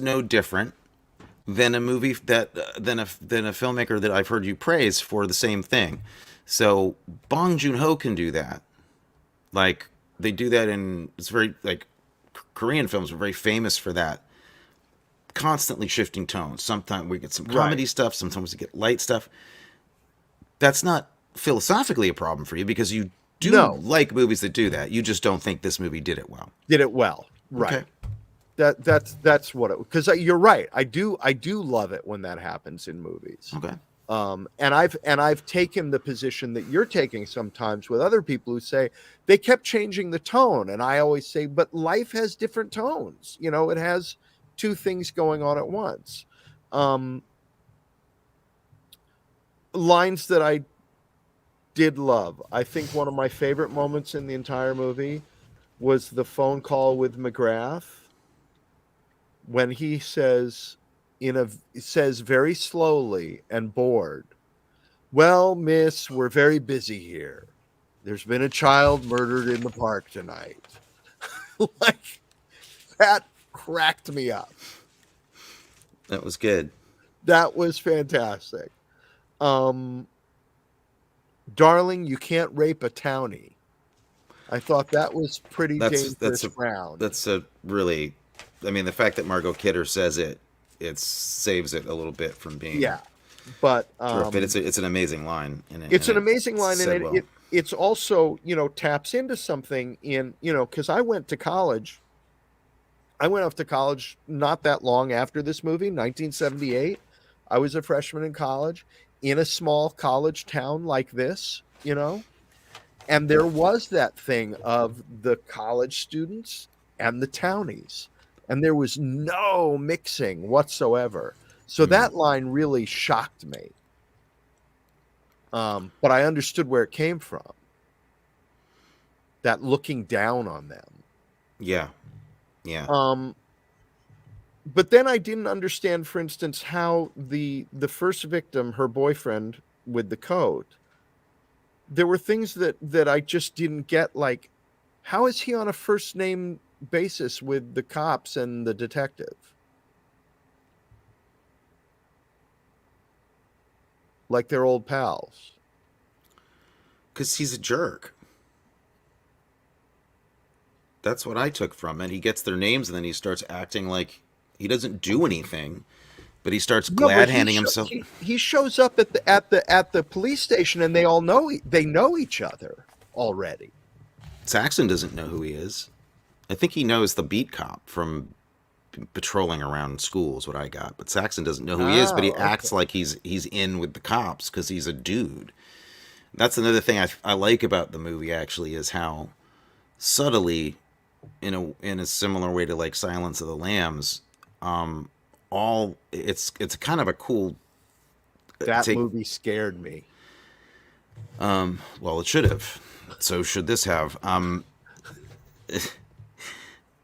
no different than a movie than a filmmaker that I've heard you praise for the same thing. So Bong Joon-ho can do that. Like they do that in it's very like Korean films are very famous for that. Constantly shifting tones. Sometimes we get some Right. comedy stuff, sometimes we get light stuff. That's not philosophically a problem for you because you do No, like movies that do that. You just don't think this movie did it well. did it well. Right. Okay. That's what it, because you're right. I do love it when that happens in movies. Okay. And I've taken the position that you're taking sometimes with other people who say they kept changing the tone, and I always say, but life has different tones. It has two things going on at once. Um, Lines that I did love. I think one of my favorite moments in the entire movie was the phone call with McGrath when he says very slowly and bored, "Well, miss, we're very busy here. There's been a child murdered in the park tonight." Like that cracked me up. That was good. That was fantastic. Um Darling, you can't rape a townie. I thought that was pretty That's that's dangerous a ground. that's a really I mean the fact that Margot Kidder says it saves it a little bit from being Yeah. But terrific. It's an amazing line it's and an it's amazing line, and said well. it's also, taps into something in, because I went to college. I went off to college not that long after this movie, 1978. I was a freshman in college in a small college town like this. And there was that thing of the college students and the townies, and there was no mixing whatsoever. So Hmm. that line really shocked me. But I understood where it came from. That looking down on them. Yeah. Yeah. Um, but then I didn't understand, for instance, how the first victim, her boyfriend with the coat, there were things that I just didn't get. Like, how is he on a first name basis with the cops and the detective? Like they're old pals. Cuz he's a jerk. That's what I took from it. He gets their names and then he starts acting like he doesn't do anything, but he starts No, but glad handing himself. he shows up at the police station, and they know each other already. Saxon doesn't know who he is. I think he knows the beat cop from patrolling around schools. What I got, but Saxon doesn't know who he is. But he Oh, acts like he's in with the cops because he's a dude. That's another thing I like about the movie. Actually, is how subtly, in a similar way to like Silence of the Lambs, um, all it's kind of a cool that take. movie scared me. Well, it should have. So should this have.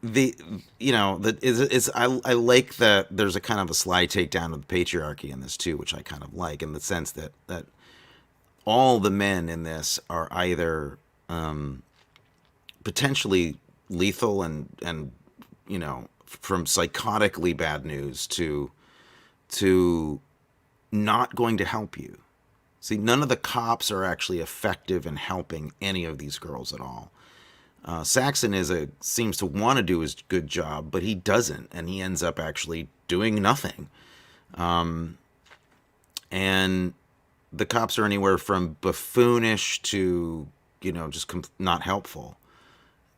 The that is I like that there's a kind of a sly takedown of the patriarchy in this too, which I kind of like in the sense that all the men in this are either potentially lethal and from psychotically bad news to not going to help you. See, none of the cops are actually effective in helping any of these girls at all. Saxon seems to want to do his good job, but he doesn't, and he ends up actually doing nothing. And the cops are anywhere from buffoonish to, just not helpful.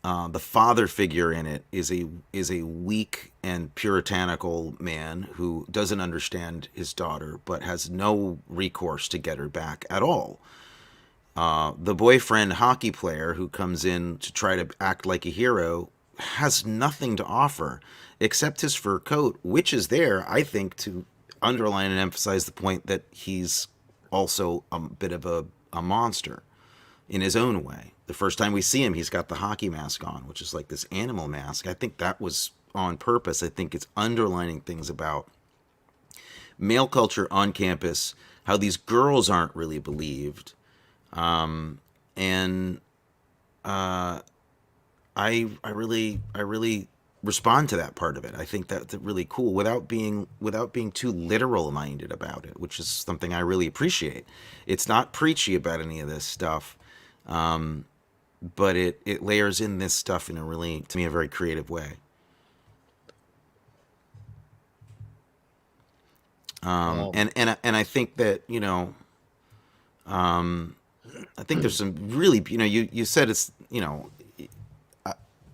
The father figure in it is a weak and puritanical man who doesn't understand his daughter, but has no recourse to get her back at all. The boyfriend hockey player who comes in to try to act like a hero has nothing to offer except his fur coat, which is there, I think, to underline and emphasize the point that he's also a bit of a monster in his own way. The first time we see him, he's got the hockey mask on, which is like this animal mask. I think that was on purpose. I think it's underlining things about male culture on campus, how these girls aren't really believed. And I really respond to that part of it. I think that's really cool without being too literal minded about it, which is something I really appreciate. It's not preachy about any of this stuff. But it layers in this stuff in to me, a very creative way. And I think that, I think there's some really, you said it's,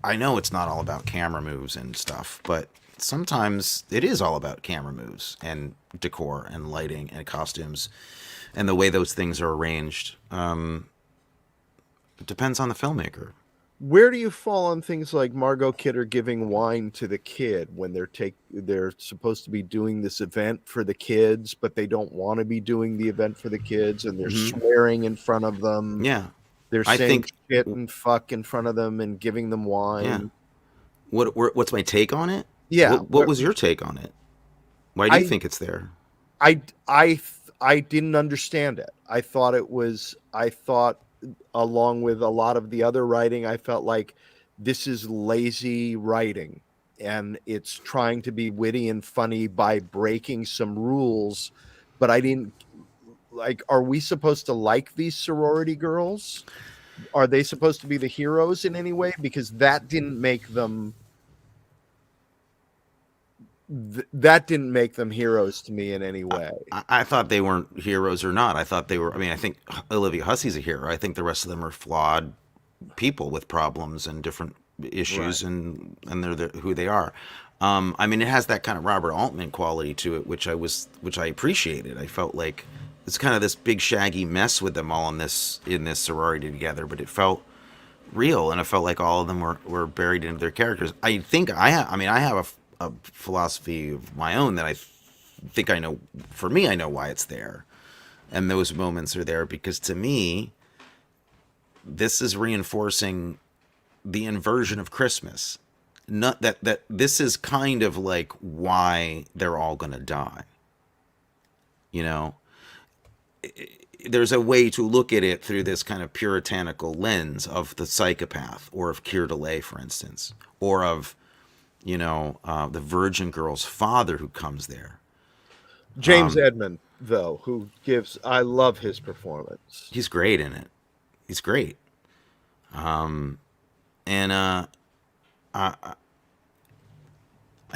I know it's not all about camera moves and stuff, but sometimes it is all about camera moves and decor and lighting and costumes and the way those things are arranged. It depends on the filmmaker. Where do you fall on things like Margot Kidder giving wine to the kid when they're supposed to be doing this event for the kids, but they don't want to be doing the event for the kids, and they're swearing in front of them? Yeah, they're saying shit and fuck in front of them and giving them wine. Yeah. What's my take on it? Yeah. What was your take on it? Why do you think it's there? I didn't understand it. I thought along with a lot of the other writing, I felt like this is lazy writing, and it's trying to be witty and funny by breaking some rules. But I didn't like, are we supposed to like these sorority girls? Are they supposed to be the heroes in any way? Because that didn't make them heroes to me in any way. I thought they weren't heroes or not. I thought they were. I mean, I think Olivia Hussey's a hero. I think the rest of them are flawed people with problems and different issues, right. and they're who they are. I mean, it has that kind of Robert Altman quality to it, which I appreciated. I felt like it's kind of this big shaggy mess with them all in this sorority together, but it felt real, and it felt like all of them were buried into their characters. I think I have a philosophy of my own that I think I know. For me, I know why it's there, and those moments are there because, to me, this is reinforcing the inversion of Christmas. Not that this is kind of like why they're all gonna die. There's a way to look at it through this kind of puritanical lens of the psychopath, or of Keir Dullea, for instance, or of the virgin girl's father who comes there. James Edmund, though, I love his performance. He's great in it. He's great. I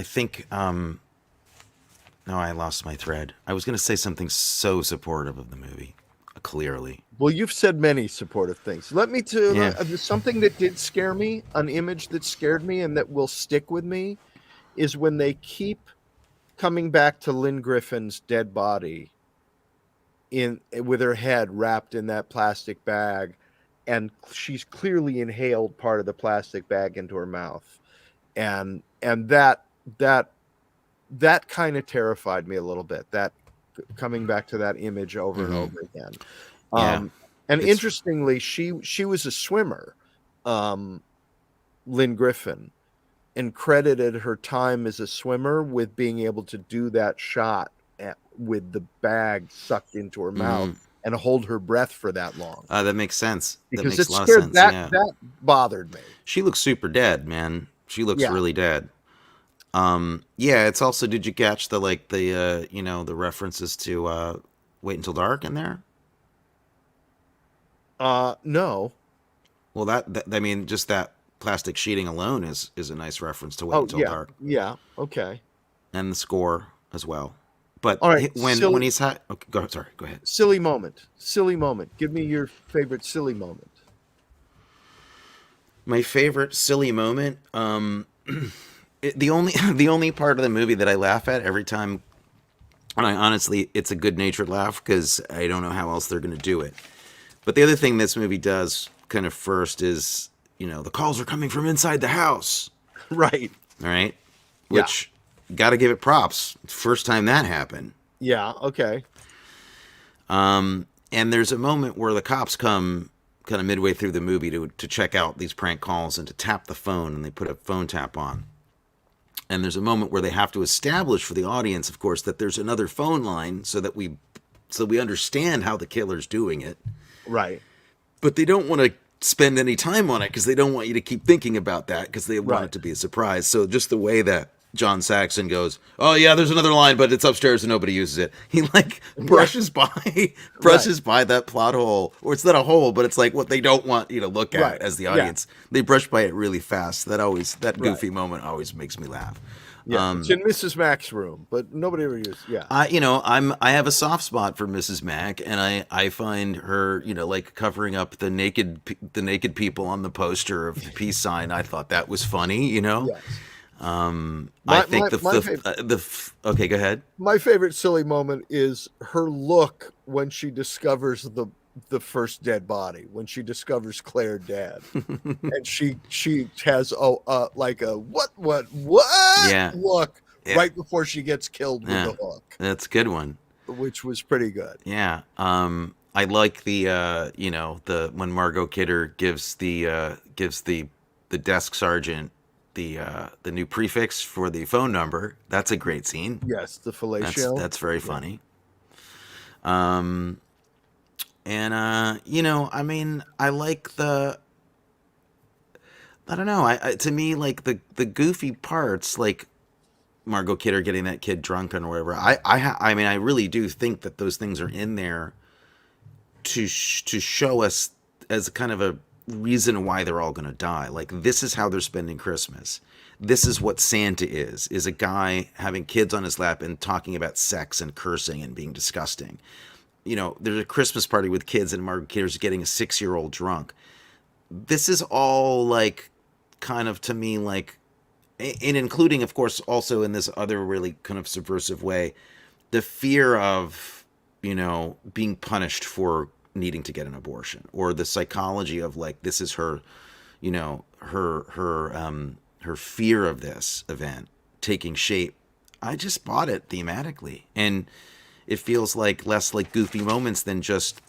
think, no, I lost my thread. I was going to say something so supportive of the movie, clearly. Well, you've said many supportive things. Let me something that did scare me, an image that scared me and that will stick with me, is when they keep coming back to Lynn Griffin's dead body with her head wrapped in that plastic bag, and she's clearly inhaled part of the plastic bag into her mouth. And that kind of terrified me a little bit, that coming back to that image over and over again. And interestingly, she was a swimmer, Lynn Griffin, and credited her time as a swimmer with being able to do that shot with the bag sucked into her mouth and hold her breath for that long. That makes sense. Because that makes it scared that bothered me. She looks super dead, man. She looks really dead. Yeah, it's also, did you catch the the references to Wait Until Dark in there? No. Well, that I mean, just that plastic sheeting alone is a nice reference to Wait Oh, Until yeah. Dark, Yeah. Okay. and the score as well. But All right. when he's had, okay, sorry, go ahead. Silly moment. Silly moment. Give me your favorite silly moment. My favorite silly moment, the only the only part of the movie that I laugh at every time, and I honestly, it's a good natured laugh because I don't know how else they're going to do it. But the other thing this movie does kind of first is, the calls are coming from inside the house. Right. All right. Yeah. Which, got to give it props. First time that happened. Yeah. Okay. And there's a moment where the cops come kind of midway through the movie to check out these prank calls and to tap the phone, and they put a phone tap on. And there's a moment where they have to establish for the audience, of course, that there's another phone line so we understand how the killer's doing it. Right. But they don't want to spend any time on it because they don't want you to keep thinking about that because they want it to be a surprise. So just the way that John Saxon goes, "Oh yeah, there's another line, but it's upstairs and nobody uses it." He brushes by that plot hole, or it's not a hole, but it's like what they don't want you to look at as the audience. Yeah. They brush by it really fast. That goofy moment always makes me laugh. Yeah, it's in Mrs. Mack's room, but nobody ever uses. Yeah, I have a soft spot for Mrs. Mack, and I find her, covering up the naked people on the poster of the peace sign. I thought that was funny. Yes. I think okay, go ahead. My favorite silly moment is her look when she discovers the first dead body, when she discovers Claire dead, and she has like a what look right before she gets killed with the hook. That's a good one, which was pretty good. Yeah. I like the when Margot Kidder gives the desk sergeant the new prefix for the phone number. That's a great scene. Yes, the fellatio. That's very funny. And I mean, I like I don't know. To me, like the goofy parts, like Margot Kidder getting that kid drunk or whatever. I mean, I really do think that those things are in there to show us as kind of a reason why they're all going to die. Like, this is how they're spending Christmas. This is what Santa is a guy having kids on his lap and talking about sex and cursing and being disgusting. There's a Christmas party with kids and Margaret Kidder's getting a 6-year-old drunk. This is all like kind of, to me, like, and including, of course, also in this other really kind of subversive way, the fear of, being punished for needing to get an abortion, or the psychology of, like, this is her, her fear of this event taking shape. I just bought it thematically, and it feels like less like goofy moments than just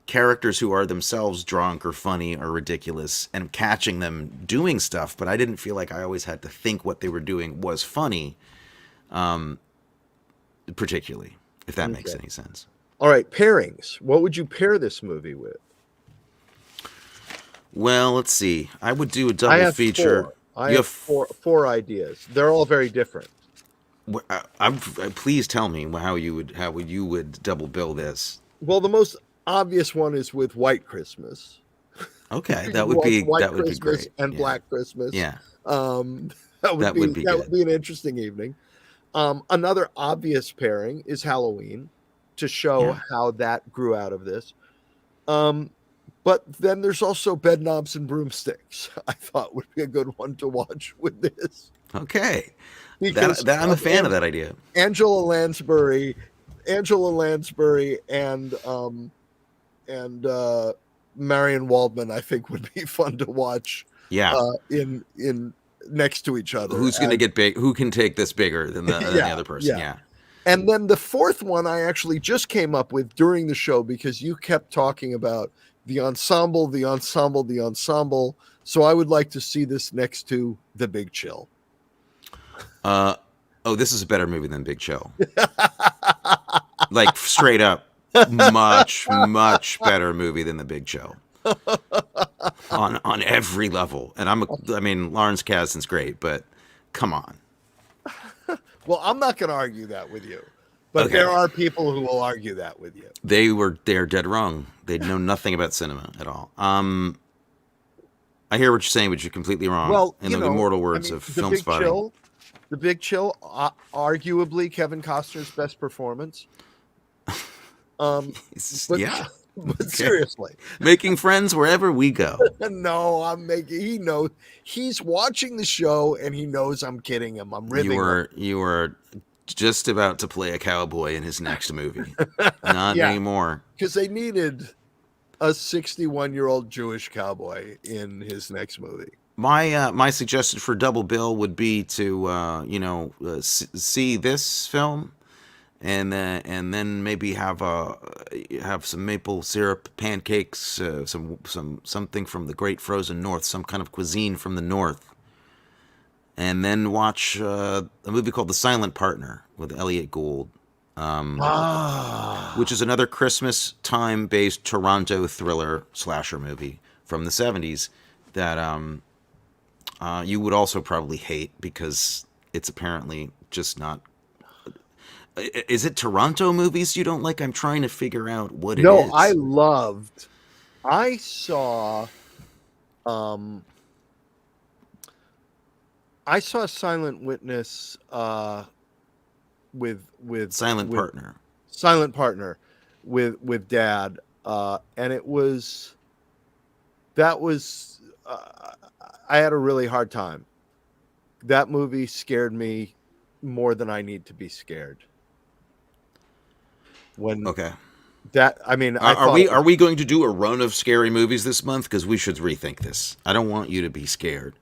characters who are themselves drunk or funny or ridiculous and catching them doing stuff. But I didn't feel like I always had to think what they were doing was funny, particularly, if that makes any sense. All right, pairings. What would you pair this movie with? Well, let's see. I would do a double feature. I have four ideas. They're all very different. Please tell me how you would double bill this. Well, the most obvious one is with White Christmas. Okay, that would be great. And Black Christmas. Yeah, that would be an interesting evening. Another obvious pairing is Halloween, to show how that grew out of this. But then there's also Bedknobs and Broomsticks. I thought would be a good one to watch with this. Okay. Because I'm a fan of that idea. Angela Lansbury and Marion Waldman, I think, would be fun to watch. Yeah. In next to each other. Who's going to get big? Who can take this bigger than the other person? Yeah. And then the fourth one I actually just came up with during the show because you kept talking about the ensemble. So I would like to see this next to The Big Chill. This is a better movie than Big Chill. Like, straight up, much better movie than The Big Chill. On every level. And I mean, Lawrence Kasdan's great, but come on. Well, I'm not going to argue that with you, but Okay. there are people who will argue that with you. They're dead wrong. They know nothing about cinema at all. I hear what you're saying, but you're completely wrong. Well, In the immortal I words mean, of film spotting. The Big Chill, arguably Kevin Costner's best performance. But Yeah. but Okay. seriously, Making friends wherever we go. no, I'm making. He knows he's watching the show, and he knows I'm kidding him. I'm ribbing him. You were just about to play a cowboy in his next movie. Not Yeah, anymore. because they needed a 61-year-old Jewish cowboy in his next movie. My suggestion for double bill would be to see this film and then maybe have some maple syrup pancakes, something from the great frozen north, some kind of cuisine from the north, and then watch a movie called The Silent Partner with Elliot Gould, which is another Christmas time based Toronto thriller slasher movie from the 70s that you would also probably hate because it's apparently just not. Is it Toronto movies you don't like? I'm trying to figure out what it No, is. I saw um I saw Silent Witness with Silent Partner. Silent Partner with Dad, and it was that was I had a really hard time. That movie scared me more than I need to be scared. When Okay. that I mean, I Are thought it we was, are we going to do a run of scary movies this month? Because we should rethink this. I don't want you to be scared.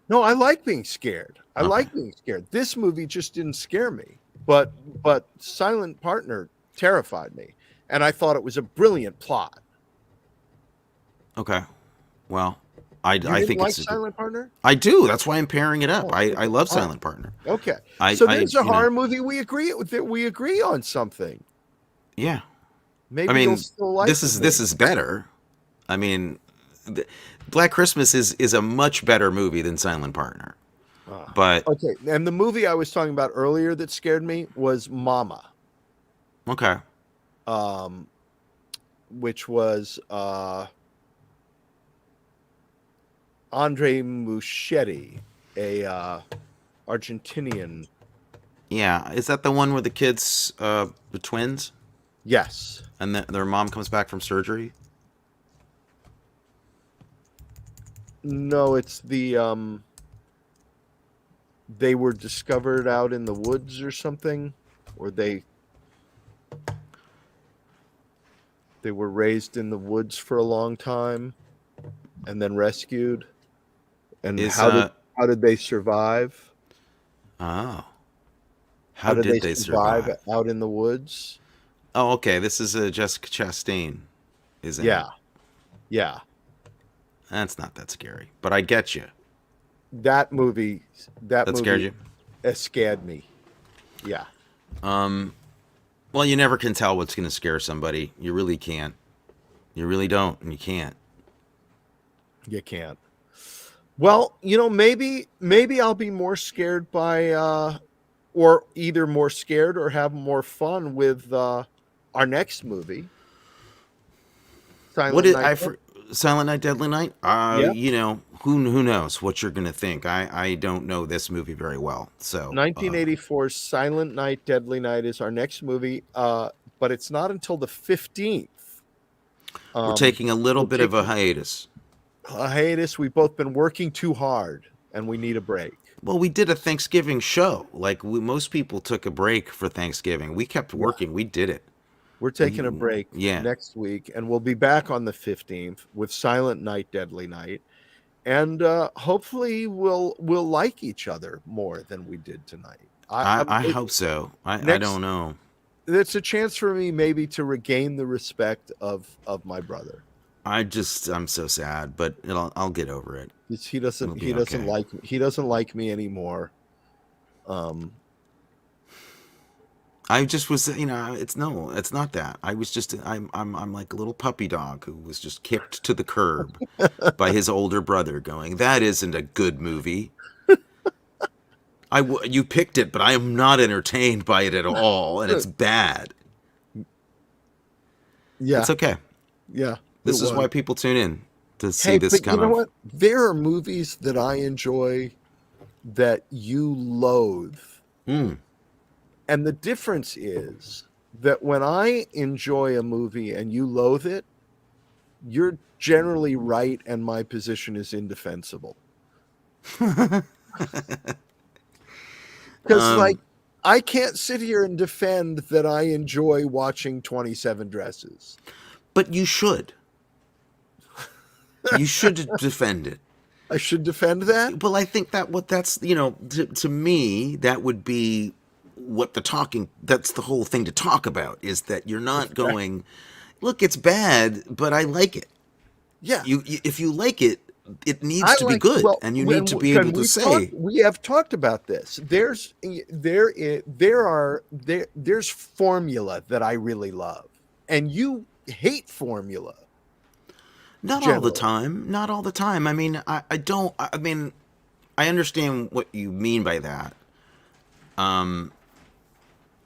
no, I like being scared. I Okay. like being scared. This movie just didn't scare me, but Silent Partner terrified me, and I thought it was a brilliant plot. Okay. Well, You I didn't think like it's a good. Silent Partner? I do. That's why I'm pairing it up. Oh, I okay. love All right. Silent Partner. Okay. I So I there's a you know horror movie we agree on something. yeah. I Maybe you'll mean still like this me. is better. I mean, th- Black Christmas is a much better movie than Silent Partner. Ah. But Okay. And the movie I was talking about earlier that scared me was Mama, okay. um, which was Andre Muschietti, a Argentinian. Yeah, is that the one where the kids, the twins, Yes. and their mom comes back from surgery? No, it's the they were discovered out in the woods or something, or they were raised in the woods for a long time and then rescued. And Is how did they survive? oh, How how did they did they survive survive? out in the woods? Oh, okay. This is Jessica Chastain is in it. Yeah, yeah. That's not that scary, but I get you. That movie, that That scared movie you. scared me. Yeah, Well, you never can tell what's going to scare somebody. You really can't. You really don't, and you can't. you can't. Well, maybe I'll be more scared by or either more scared or have more fun with our next movie, What Silent is Night. I for Silent Night, Deadly Night? Yeah, Who knows what you're gonna think? I don't know this movie very well, so 1984's Silent Night, Deadly Night is our next movie, but it's not until the 15th. we're Um, taking a little we're bit of a taking hiatus. a hiatus. We've both been working too hard, and we need a break. Well, we did a Thanksgiving show. Like most people took a break for Thanksgiving. We kept Yeah, working. We did it. we're taking a We break yeah. next week, and we'll be back on the 15th with Silent Night, Deadly Night, and hopefully we'll like each other more than we did tonight. I hope so. I Next, don't know. it's a chance for me maybe to regain the respect of my brother. I'm so sad, but I'll get over it. He It'll doesn't be okay. like me. He doesn't like me anymore. Um, I just was, it's no, it's not that. I was just, I'm like a little puppy dog who was just kicked to the curb by his older brother, going, "That isn't a good movie." You picked it, but I am not entertained by it at all, and it's bad. Yeah, It's okay. yeah, it This is was. why people tune in to see Hey, this but you kind know of. what? There are movies that I enjoy that you loathe. Mm. And the difference is that when I enjoy a movie and you loathe it, you're generally right and my position is indefensible. Because, like, um, I can't sit here and defend that I enjoy watching 27 Dresses. but you should. You should defend it. I should defend that? Well, I think that what that's to me that would be what the talking. That's the whole thing to talk about is that you're not Okay. going. Look, it's bad, but I like it. Yeah. If you like it, it needs I to be like, good, well, and you need when to be able can to talk, say, we have talked about this. There's formula that I really love, and you hate formula not all the generally. time, not all the time. I mean, I don't. I mean, I understand what you mean by that.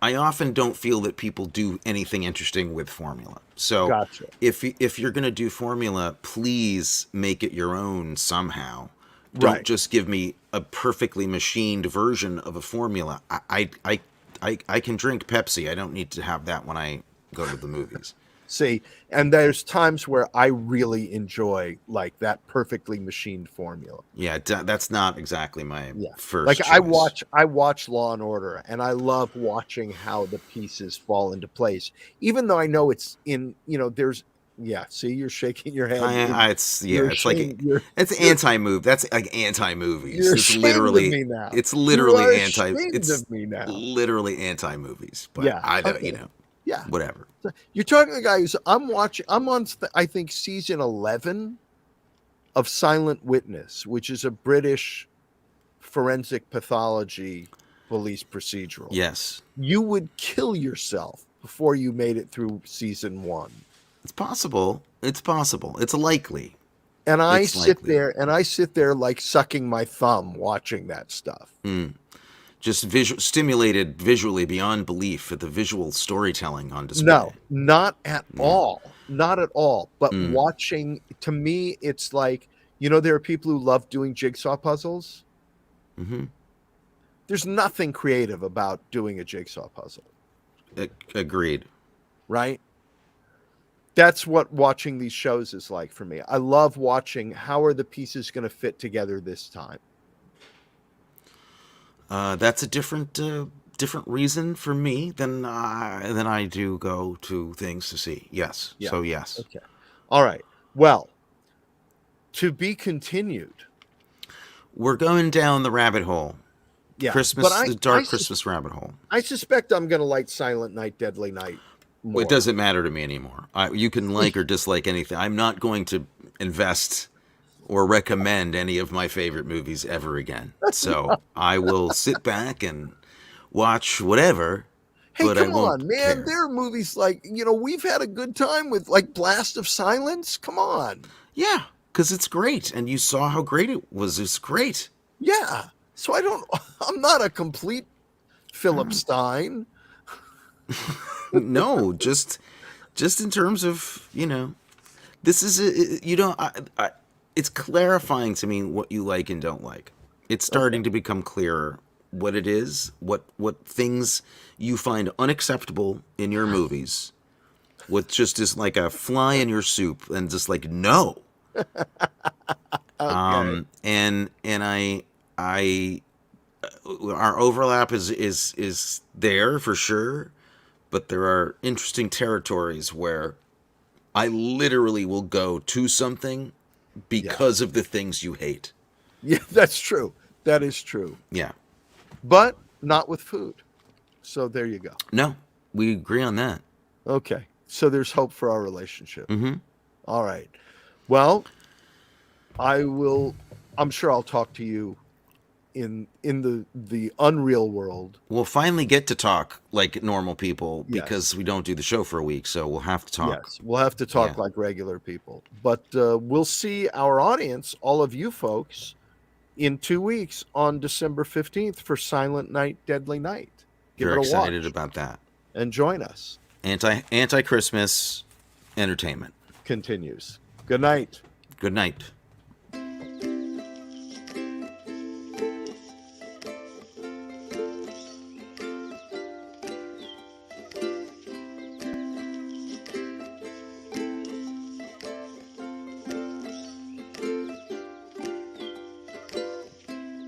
I often don't feel that people do anything interesting with formula. So Gotcha. if you're going to do formula, please make it your own somehow. Don't Right. just give me a perfectly machined version of a formula. I can drink Pepsi. I don't need to have that when I go to the movies. See, and there's times where I really enjoy like that perfectly machined formula. Yeah, that's not exactly my Yeah. Like first choice. I watch Law and Order and I love watching how the pieces fall into place. Even though I know it's in, there's yeah, see you're shaking your head. You're It's like ashamed you're it's you're anti move. That's like anti movies. you're ashamed of me now. It's You are literally anti. ashamed It's of me now. literally anti movies. But Yeah. I don't, Okay. Yeah. whatever. So you're talking to the guy who's I'm on I think season 11 of Silent Witness, which is a British forensic pathology police procedural. Yes, You would kill yourself before you made it through season 1. it's possible. It's possible. It's likely. And It's likely. I sit there like sucking my thumb watching that stuff. Just stimulated visually beyond belief at the visual storytelling on No, display. not at Yeah. all. Not at all. But Mm. watching, to me, it's like, there are people who love doing jigsaw puzzles. Mm-hmm. There's nothing creative about doing a jigsaw puzzle, Agreed. right? That's what watching these shows is like for me. I love watching how are the pieces going to fit together this time. That's a different reason for me than I do go to things to see. Yes. Yeah. So yes. Okay. All right. Well, to be continued. We're going down the rabbit hole. Yeah. Christmas, But the dark Christmas rabbit hole. I suspect I'm going to like Silent Night, Deadly Night more. It doesn't matter to me anymore. You can like or dislike anything. I'm not going to invest or recommend any of my favorite movies ever again. So I will sit back and watch whatever, Hey, but I come won't on, man. care. There are movies like, we've had a good time with like Blast of Silence. Come on. Yeah, because it's great, and you saw how great it was. It's great. Yeah. So I'm not a complete Philip Stein. No, just in terms of this is it's clarifying to me what you like and don't like. It's starting to become clearer what it is, what things you find unacceptable in your movies, what just is like a fly in your soup, and just like no. Okay. And I our overlap is there for sure, but there are interesting territories where I literally will go to something because of the things you hate. Yeah, that's true. That is true. Yeah. But not with food. So there you go. No, we agree on that. Okay. So there's hope for our relationship. Mm-hmm. All right. Well, I'm sure I'll talk to you in the unreal world. We'll finally get to talk like normal people Yes. because we don't do the show for a week, so we'll have to talk. Yes, we'll have to talk like regular people. But we'll see our audience, all of you folks, in 2 weeks on December 15th for Silent Night, Deadly Night. Give Very it a excited watch about that. and join us. Anti Christmas entertainment Continues. Good night. Good night.